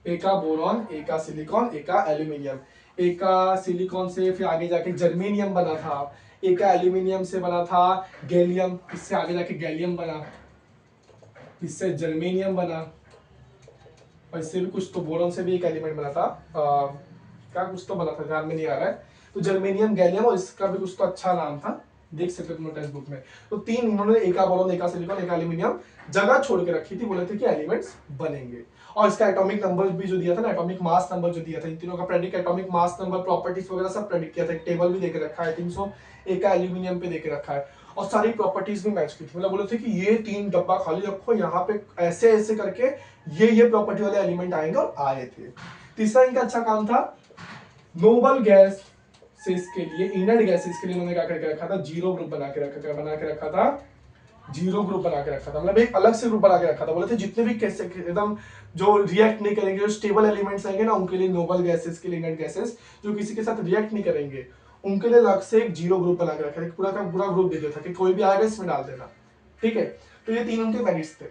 एका बोरॉन, एका सिलिकॉन, एका एल्यूमिनियम। एका सिलिकॉन से फिर आगे जाके जर्मेनियम बना था, एका एल्यूमिनियम से बना था गैलियम, इससे आगे जाके गैलियम बना, इससे जर्मेनियम बना, और इससे भी कुछ तो बोरॉन से भी एक एलिमेंट बना था, क्या कुछ तो बना था, ध्यान में नहीं आ रहा है। तो जर्मेनियम, गैलियम, और इसका भी कुछ तो अच्छा नाम था, देख सकते हो टेक्स्ट बुक में। तो 3 इन्होंने, एका बोरॉन, एका सिलिकॉन, एका एल्यूमिनियम, जगह छोड़ के रखी थी, बोले थे कि एलिमेंट्स बनेंगे। और इसका एटॉमिक नंबर भी जो दिया था ना, एटॉमिक मास नंबर जो दिया था, इन तीनों का predict, atomic mass number, properties वगैरह सब प्रेडिक्ट किया था, एक टेबल भी देके रखा है 300, एका एल्यूमिनियम पे देके रखा है, और सारी प्रॉपर्टीज भी मैच की थी, मतलब बोले थे कि ये 3 डब्बा खाली रखो, यहाँ पे ऐसे ऐसे करके ये प्रॉपर्टी वाले एलिमेंट आएंगे, और आए थे। तीसरा इनका अच्छा काम था, नोबल गैस से इसके लिए, इनर्ट गैसेस के लिए उन्होंने क्या करके रखा था, जीरो ग्रुप बना के रखा था। जीरो ग्रुप बना के रखा था, मतलब एक अलग से ग्रुप बना के रखा था। बोले थे जितने भी कैसे एकदम जो रिएक्ट नहीं करेंगे, जो स्टेबल एलिमेंट्स आएंगे ना, उनके लिए नोबल गैसेस के लिए इनर्ट गैसेस जो किसी के साथ रिएक्ट नहीं करेंगे, उनके लिए अलग से एक जीरो ग्रुप बना के रखा था, पूरा का पूरा ग्रुप दे दिया था कि कोई भी आएगा इसमें डाल देना। ठीक है, तो ये तीन उनके मेरिट्स थे।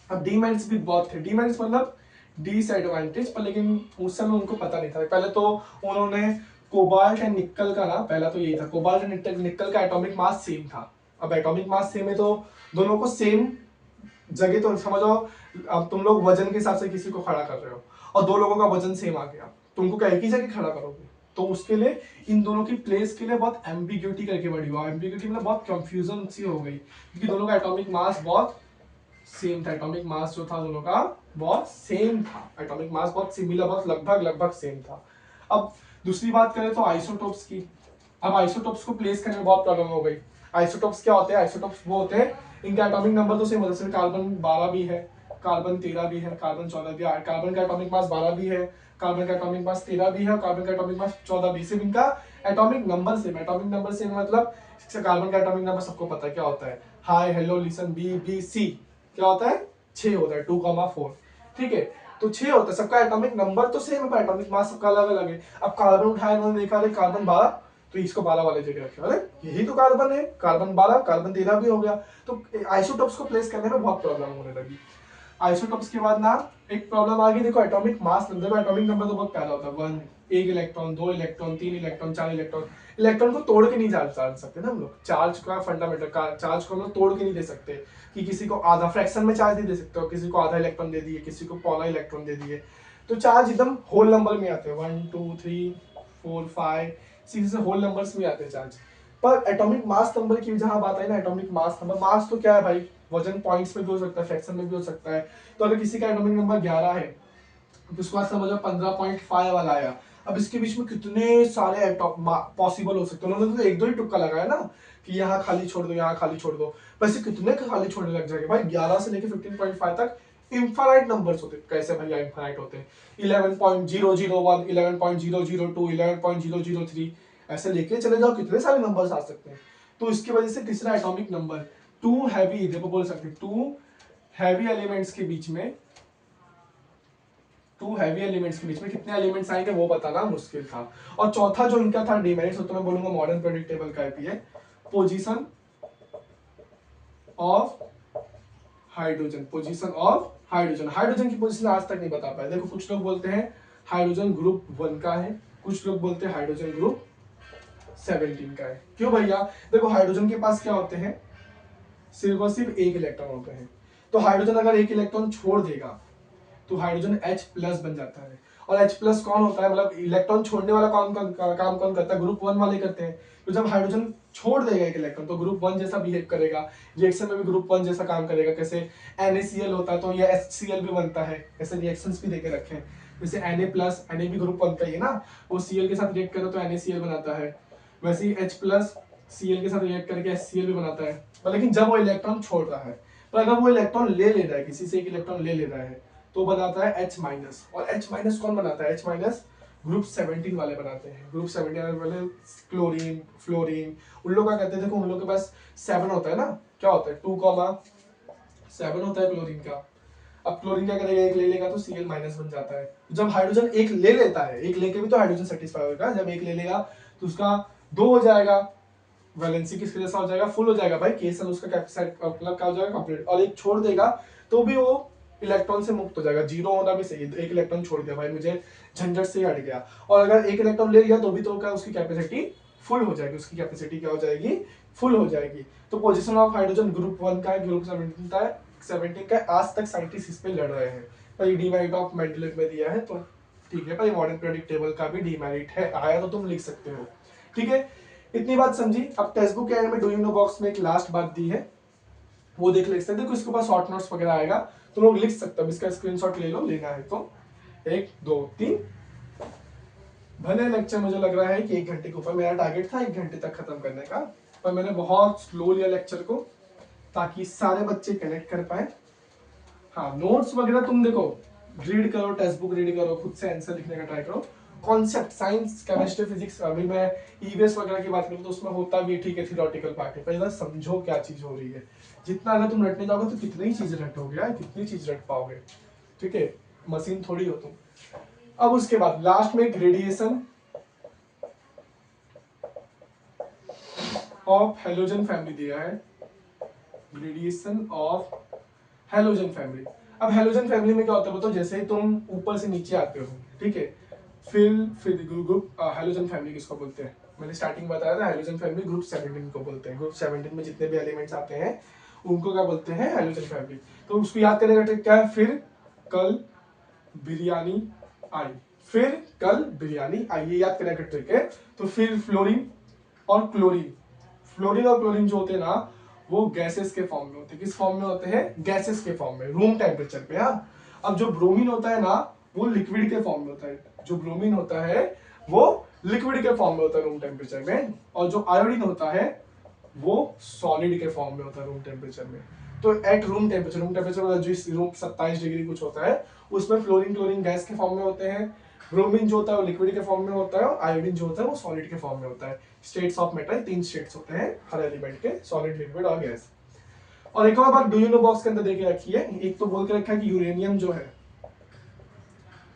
अब डीमेरिट्स भी बहुत थे। डीमेरिट्स मतलब डिसएडवांटेज, पर लेकिन उस समय उनको पता नहीं था। पहले तो उन्होंने कोबाल्ट एंड निकल का ना, पहला तो यही था, कोबाल्ट एंड निकल का एटॉमिक मास सेम था। अब एटॉमिक मास सेम है तो दोनों को सेम जगह, तो समझो अब तुम लोग वजन के हिसाब से किसी को खड़ा कर रहे हो और दो लोगों का वजन सेम आ गया, तुमको क्या एक ही जगह खड़ा करोगे? तो उसके लिए इन दोनों की प्लेस के लिए बहुत एम्बिग्यूटी करके बड़ी हुआ। एम्बिग्यूटी मतलब बहुत कंफ्यूजन सी हो गई, क्योंकि दोनों का एटॉमिक मास बहुत सेम था। एटॉमिक मास जो था दोनों का बहुत सेम था, एटॉमिक मास बहुत सिमिलर, बहुत लगभग लगभग सेम था। अब दूसरी बात करें तो आइसोटोप्स की। अब आइसोटोप्स को प्लेस करने में बहुत प्रॉब्लम हो गई। आइसोटोप्स क्या होते हैं? आइसोटोप्स वो होते हैं इनका एटॉमिक नंबर तो सेम होता है, जैसे कार्बन 12 भी है, कार्बन 13 भी है, कार्बन 14 भी है। कार्बन का एटॉमिक मास 12 भी है, कार्बन का एटॉमिक मास 13 भी है, कार्बन का एटॉमिक मास 14 भी। सिर्फ इनका atomic number same. Atomic number same मतलब कार्बन का एटॉमिक नंबर सबको पता है क्या होता है, hi hello listen B B C, क्या होता है? 6 होता है, 2,4। ठीक है, तो 6 होता है, सबका एटॉमिक नंबर तो सेम है पर एटॉमिक मास सबका अलग अलग है। अब कार्बन उठाया इन्होंने, देखा अरे कार्बन 12, तो इसको 12 वाले जगह रखे, अरे यही तो कार्बन है, कार्बन 12 कार्बन 13 भी हो गया। तो आइसोटोप्स को प्लेस करने में बहुत प्रॉब्लम होने लगी। आइसोटोप्स के बाद ना एक प्रॉब्लम आ गई, देखो atomic mass number, atomic number तो बहुत प्यारा होता है, 1, एक electron, 2 electron, 3 electron, 4 electron. Electron को तोड़ के नहीं डाल सकते ना हम लोग, चार्ज का फंडामेंटल का चार्ज को हम लोग तोड़ के नहीं दे सकते कि किसी को आधा फ्रैक्शन में चार्ज नहीं दे सकते हो, किसी को आधा इलेक्ट्रॉन दे दिए, किसी को पौना इलेक्ट्रॉन दे दिए। तो चार्ज एकदम होल नंबर में आते हैं, 1 2 3 4 5 सीधे से होल नंबर्स में आते हैं चार्ज। पर एटॉमिक मास नंबर की जहां बात आई ना, एटॉमिक मास नंबर, मास तो क्या है भाई, वजन पॉइंट्स में भी हो सकता है, फ्रैक्शन में भी हो सकता है। तो अगर किसी का एटॉमिक नंबर 11 है तो उसके बाद समझो 15.5 वाला आया। अब इसके बीच में कितने सारे पॉसिबल हो सकते हैं, उन्होंने तो एक दो ही तुक्का लगाया ना कि यहाँ खाली छोड़ दो, यहाँ खाली छोड़ दो, वैसे कितने खाली छोड़ने लग जाएंगे भाई। 11 से लेके 15.5 तक इनफाइनाइट नंबर्स होते हैं। कैसे भैया इनफाइनाइट होते हैं? 11.001, 11.002, 11.003, ऐसे लेके चले जाओ, कितने सारे नंबर्स आ सकते हैं। तो इसकी वजह से तीसरा एटॉमिक नंबर, टू हैवी, देखो बोल सकते हैं टू हैवी एलिमेंट्स के बीच में, टू हैवी एलिमेंट्स के बीच में कितने एलिमेंट्स आएंगे वो बताना मुश्किल था। और चौथा जो इनका था डीमेरिट्स, तो मैं बोलूंगा मॉडर्न पीरियोडिक टेबल का है, position of hydrogen, position of hydrogen. Hydrogen की पोजीशन आज तक नहीं बता पाए। देखो कुछ लोग बोलते हैं हाइड्रोजन ग्रुप 1 का है, कुछ लोग बोलते हैं हाइड्रोजन ग्रुप 17 का है। क्यों भैया? देखो हाइड्रोजन के पास क्या होते हैं, सिर्फ और सिर्फ एक इलेक्ट्रॉन होते हैं। तो हाइड्रोजन अगर एक इलेक्ट्रॉन छोड़ देगा तो हाइड्रोजन H प्लस बन जाता है। और H प्लस कौन होता है, मतलब इलेक्ट्रॉन छोड़ने वाला काम कौन करता है? ग्रुप 1 वाले करते हैं। तो जब हाइड्रोजन छोड़ देगा एक इलेक्ट्रॉन तो ग्रुप 1 जैसा बिहेव करेगा, रिएक्शन में भी ग्रुप 1 जैसा काम करेगा। कैसे NaCl होता है तो ये HCl भी बनता है, ऐसे रिएक्शंस भी देके रखे हैं। जैसे Na प्लस, Na भी ग्रुप 1 का ही है ना, वो Cl के साथ रिएक्ट करे तो NaCl बनाता है, वैसे ही H प्लस Cl के साथ रिएक्ट करके HCl भी बनाता है। पर लेकिन जब वो इलेक्ट्रॉन छोड़ रहा है, पर अगर वो इलेक्ट्रॉन ले रहा है, किसी से एक इलेक्ट्रॉन ले रहा है, तो बनाता है H माइनस। और H माइनस कौन बनाता है? H माइनस ग्रुप 17 वाले बनाते हैं। ग्रुप 17 वाले क्लोरीन, फ्लोरीन, उन लोग क्या कहते हैं, देखो उन लोग के पास 7 होता है ना, क्या होता है 2,7 होता है क्लोरीन का। अब क्लोरीन क्या करेगा, एक ले लेगा तो Cl माइनस बन जाता है। जब हाइड्रोजन एक ले लेता है, एक लेके भी तो हाइड्रोजन सेटिस्फाई होगा, जब एक ले लेगा तो उसका 2 हो जाएगा, वैलेंसी किसके जैसा हो जाएगा, फुल हो जाएगा भाई, केस उसका मतलब क्या हो जाएगा, कंप्लीट। और एक छोड़ देगा तो भी वो इलेक्ट्रॉन से मुक्त हो जाएगा, जीरो होना भी सही है। एक इलेक्ट्रॉन छोड़ दिया भाई, मुझे झंझट से हट गया। और अगर एक इलेक्ट्रॉन ले लिया तो भी तो क्या उसकी कैपेसिटी फुल हो जाएगी, उसकी कैपेसिटी क्या हो जाएगी, फुल हो जाएगी। तो पोजीशन ऑफ हाइड्रोजन ग्रुप 1 का है, ग्रुप 17 का है। आज तक साइंटिस्ट इस पे लड़ रहे हैं, पर डीमेरिट ऑफ मेंडलेव में दिया है तो ठीक है भाई। मॉडर्न पीरियोडिक टेबल का भी डीमेरिट है, आया तो तुम लिख सकते हो, ठीक है। इतनी बात समझी। अब टेक्स्ट बुक के एंड में डू यू नो बॉक्स में एक लास्ट बात दी है, वो देख सकते हैं। देखो इसके पास शॉर्ट नोट्स वगैरह आएगा, तुम लोग लिख सकते हो, इसका स्क्रीनशॉट ले लो, लेना है तो 1 2 3। भले लेक्चर मुझे लग रहा है कि 1 घंटे के ऊपर, मेरा टारगेट था 1 घंटे तक खत्म करने का, पर मैंने बहुत स्लो लिया लेक्चर को ताकि सारे बच्चे कनेक्ट कर पाए। हाँ, नोट्स वगैरह तुम देखो, रीड करो, टेक्स्ट बुक रीड करो, खुद से आंसर लिखने का ट्राई करो। कॉन्सेप्ट साइंस, केमिस्ट्री, फिजिक्स, अभी मैं ईवीएस वगैरह की बात करूँ तो उसमें होता भी ठीक है, थियोरेटिकल पार्ट है, पहले समझो क्या चीज हो रही है। जितना अगर तुम रटने जाओगे तो कितनी ही चीजें रटोगे यार, कितनी चीज रट पाओगे, ठीक है, मशीन थोड़ी हो तुम। अब उसके बाद लास्ट में ग्रेडिएशन ऑफ हेलोजन फैमिली दिया है, ग्रेडिएशन ऑफ हेलोजन फैमिली। अब हेलोजन फैमिली में क्या होता है बताओ, जैसे ही तुम ऊपर से नीचे आते हो, ठीक है, फिर ग्रुप हेलोजन फैमिली किसको बोलते हैं, मैंने स्टार्टिंग बताया था, हेलोजन फैमिली ग्रुप 17 को बोलते हैं। ग्रुप 17 में जितने भी एलिमेंट्स आते हैं उनको क्या बोलते हैं, हेलोजन फैमिली। तो उसको याद करने का ट्रिक क्या है, फिर कल बिरयानी आई, फिर कल बिरयानी आई, ये याद करने का ट्रिक है। तो फिर फ्लोरीन और क्लोरीन, फ्लोरीन और क्लोरीन जो होते हैं ना वो गैसेस के फॉर्म में होते हैं। किस फॉर्म में होते हैं, गैसेस के फॉर्म में, रूम टेम्परेचर पे। हाँ, अब जो ब्रोमीन होता है ना वो लिक्विड के फॉर्म में होता है, जो ब्रोमीन होता है वो लिक्विड के फॉर्म में होता है रूम टेम्परेचर में, और जो आयोडीन होता है वो सॉलिड के फॉर्म में होता है रूम टेम्परेचर में। तो एट रूम टेम्परेचर मतलब जो रूम 27 डिग्री कुछ होता है उसमें फ्लोरीन क्लोरीन गैस के फॉर्म में होते हैं, ब्रोमीन जो होता है वो लिक्विड के फॉर्म में होता है, और आयोडीन जो होता है वो सॉलिड के फॉर्म में होता है। स्टेट्स ऑफ मेटल 3 स्टेट्स होते हैं हर एलिमेंट के, सॉलिड लिक्विड और गैस। और एक और बात डू यू नो बॉक्स के अंदर देके रखी है, एक तो बोल के रखा है कि यूरेनियम जो है,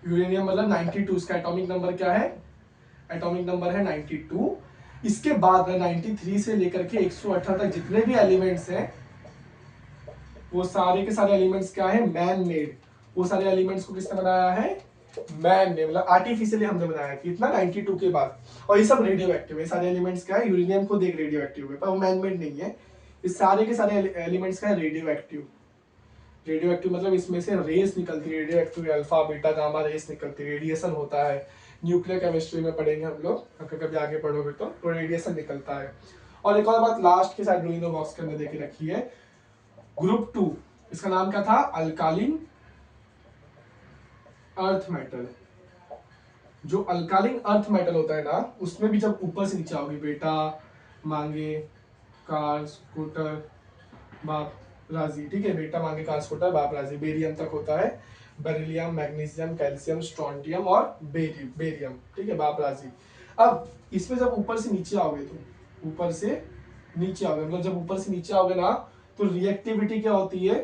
यूरेनियम मतलब 92, इसका एटॉमिक नंबर क्या है, एटॉमिक नंबर है 92। इसके बाद 93 से लेकर के 118 तक जितने भी एलिमेंट्स हैं वो सारे के सारे एलिमेंट्स क्या है, मैन मेड। वो सारे एलिमेंट्स को किसने बनाया है, मैन ने, मतलब आर्टिफिशियली हमने बनाया है। कितना, 92 के बाद। और ये सब रेडियो एक्टिव है, सारे एलिमेंट्स क्या है, यूरेनियम खुद एक रेडियो एक्टिव है पर वो मैन मेड नहीं है। इस सारे के सारे एलिमेंट्स का है रेडियो एक्टिव। रेडियो एक्टिव मतलब इसमें से रेस निकलती है, radio active alpha beta gamma rays निकलती है, रेडिएशन होता है। न्यूक्लियर केमिस्ट्री में पढ़ेंगे हम लोग, अगर कभी आगे पढ़ोगे तो रेडिएशन निकलता है। और एक और बात लास्ट के साथ ड्यूइंग बॉक्स के अंदर देके रखी है, ग्रुप 2, इसका नाम क्या था, अल्कालिन अर्थ मेटल। जो अल्कालिन अर्थ मेटल होता है ना उसमें भी जब ऊपर से नीचे आओगे, बेटा मांगे कार स्कूटर बाप राजी, ठीक है, बेटा मांगे कार स्कूटर बाप राजी, बेरियम तक होता है, बेरिलियम मैग्नीशियम कैल्शियम स्ट्रोंटियम और बेरियम, ठीक है, बाप राजी। अब इसमें जब ऊपर से नीचे आओगे, तो ऊपर से नीचे आओगे मतलब जब ऊपर से नीचे आओगे ना तो रिएक्टिविटी क्या होती है,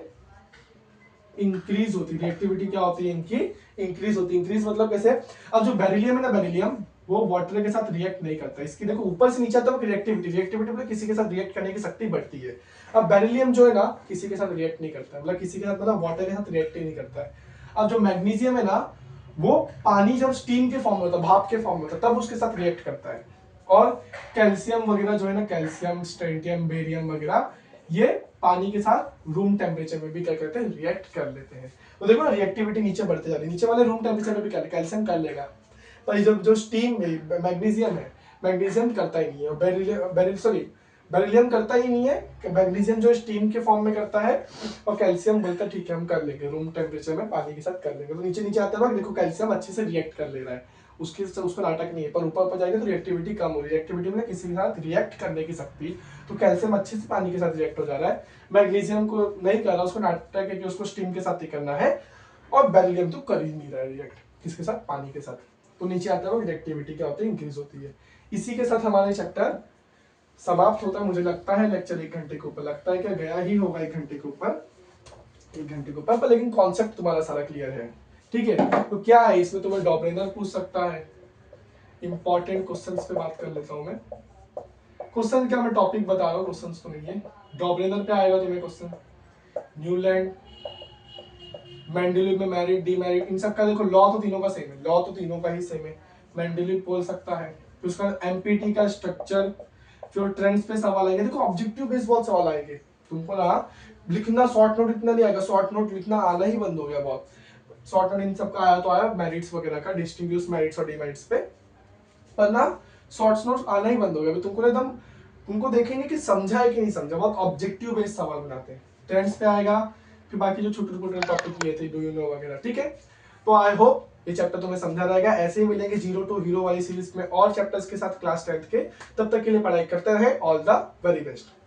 इंक्रीज होती है। रिएक्टिविटी क्या होती है इनकी, इंक्रीज होती है। इंक्रीज मतलब कैसे, अब जो बेरिलियम है ना, बेरिलियम वो वाटर के साथ रिएक्ट नहीं करता, इसकी देखो ऊपर से नीचे आता है रिएक्टिविटी, रिएक्टिविटी मतलब किसी के साथ रिएक्ट करने की शक्ति बढ़ती है। अब बेरिलियम जो है ना किसी के साथ रिएक्ट नहीं करता, मतलब किसी के साथ मतलब वाटर के साथ रिएक्ट ही नहीं करता है। अब जो मैग्नीशियम है ना वो पानी जब स्टीम के फॉर्म में होता है, भाप के फॉर्म में होता है, तब उसके साथ रिएक्ट करता है। और कैल्शियम वगैरह जो है ना, कैल्शियम स्ट्रेंटियम बेरियम वगैरह ये पानी के साथ रूम टेम्परेचर में भी क्या करते हैं, रिएक्ट कर लेते हैं। तो देखो ना रिएक्टिविटी नीचे बढ़ते जा रही है, नीचे वाले रूम टेम्परेचर में भी कैल्शियम कर लेगा, पर जो स्टीम में मैग्नीशियम है, मैग्नीशियम करता ही नहीं है, बेरिलियम करता ही नहीं है, मैग्नीशियम जो स्टीम के फॉर्म में करता है, और कैल्शियम बोलता है ठीक है हम कर लेंगे रूम टेम्परेचर में पानी के साथ कर लेंगे। तो नीचे नीचे आते वक्त देखो कैल्शियम अच्छे से रिएक्ट कर ले रहा है, उसका नाटक नहीं है, पर ऊपर ऊपर जाएगा तो रिएक्टिविटी कम हो रही है, रिएक्टिविटी में किसी के साथ रिएक्ट करने की शक्ति, तो कैल्शियम अच्छे से पानी के साथ रिएक्ट हो जा रहा है, मैग्नीशियम को नहीं कर रहा, उसको नाटक है कि उसको स्टीम के साथ ही करना है, और बेरिलियम तो कर ही नहीं रहा है रिएक्ट किसके साथ, पानी के साथ। तो नीचे आता है रिएक्टिविटी क्या होती है, इंक्रीज होती है। इसी के साथ हमारे चैप्टर समाप्त होता है। मुझे लगता है लेक्चर 1 घंटे के ऊपर, लगता है क्या गया ही होगा 1 घंटे के ऊपर, 1 घंटे के ऊपर, पर लेकिन कॉन्सेप्ट तुम्हारा सारा क्लियर है, ठीक है। तो क्या है इसमें, तुम्हें डॉपरेनर पूछ सकता है, इंपॉर्टेंट क्वेश्चंस पे बात कर लेता हूं मैं। क्वेश्चन क्या, मैं टॉपिक बता रहा हूँ, क्वेश्चंस तो नहीं है। डॉपरेनर पे आएगा तुम्हें क्वेश्चन, न्यूलैंड मेंडेलीव में मैरिड डीमैरिड इन सब का देखो लॉ तो तीनों का सेम है, लॉ तो तीनों का ही सेम है। मेंडेलीव बोल सकता है, फिर उसका एमपीटी का स्ट्रक्चर, फिर ट्रेंड्स पे सवाल आएंगे। देखो ऑब्जेक्टिव बेस्ड बहुत सवाल आएंगे तुमको ना, लिखना शॉर्ट नोट इतना नहीं आएगा, शॉर्ट नोट लिखना आना ही बंद हो गया बहुत। शॉर्ट नोट इन सब का आया तो आया मेरिट्स वगैरह का, डिस्टिंग्विश मेरिट्स और डिमेरिट्स पे, पर ना शॉर्ट्स नोट्स आना ही बंद हो गया। तुमको एकदम तुमको देखेंगे कि समझा है कि नहीं समझा, बहुत ऑब्जेक्टिव बेस्ड सवाल बनाते हैं। ट्रेंड्स पे आएगा, फिर बाकी जो छोटे छोटे टॉपिक ये थे डू यू नो वगैरह, ठीक है। तो आई होप ये चैप्टर तुम्हें समझा रहेगा। ऐसे ही मिलेंगे जीरो टू हीरो वाली सीरीज में और चैप्टर्स के साथ क्लास 10th के, तब तक के लिए पढ़ाई करते रहे। All the very best.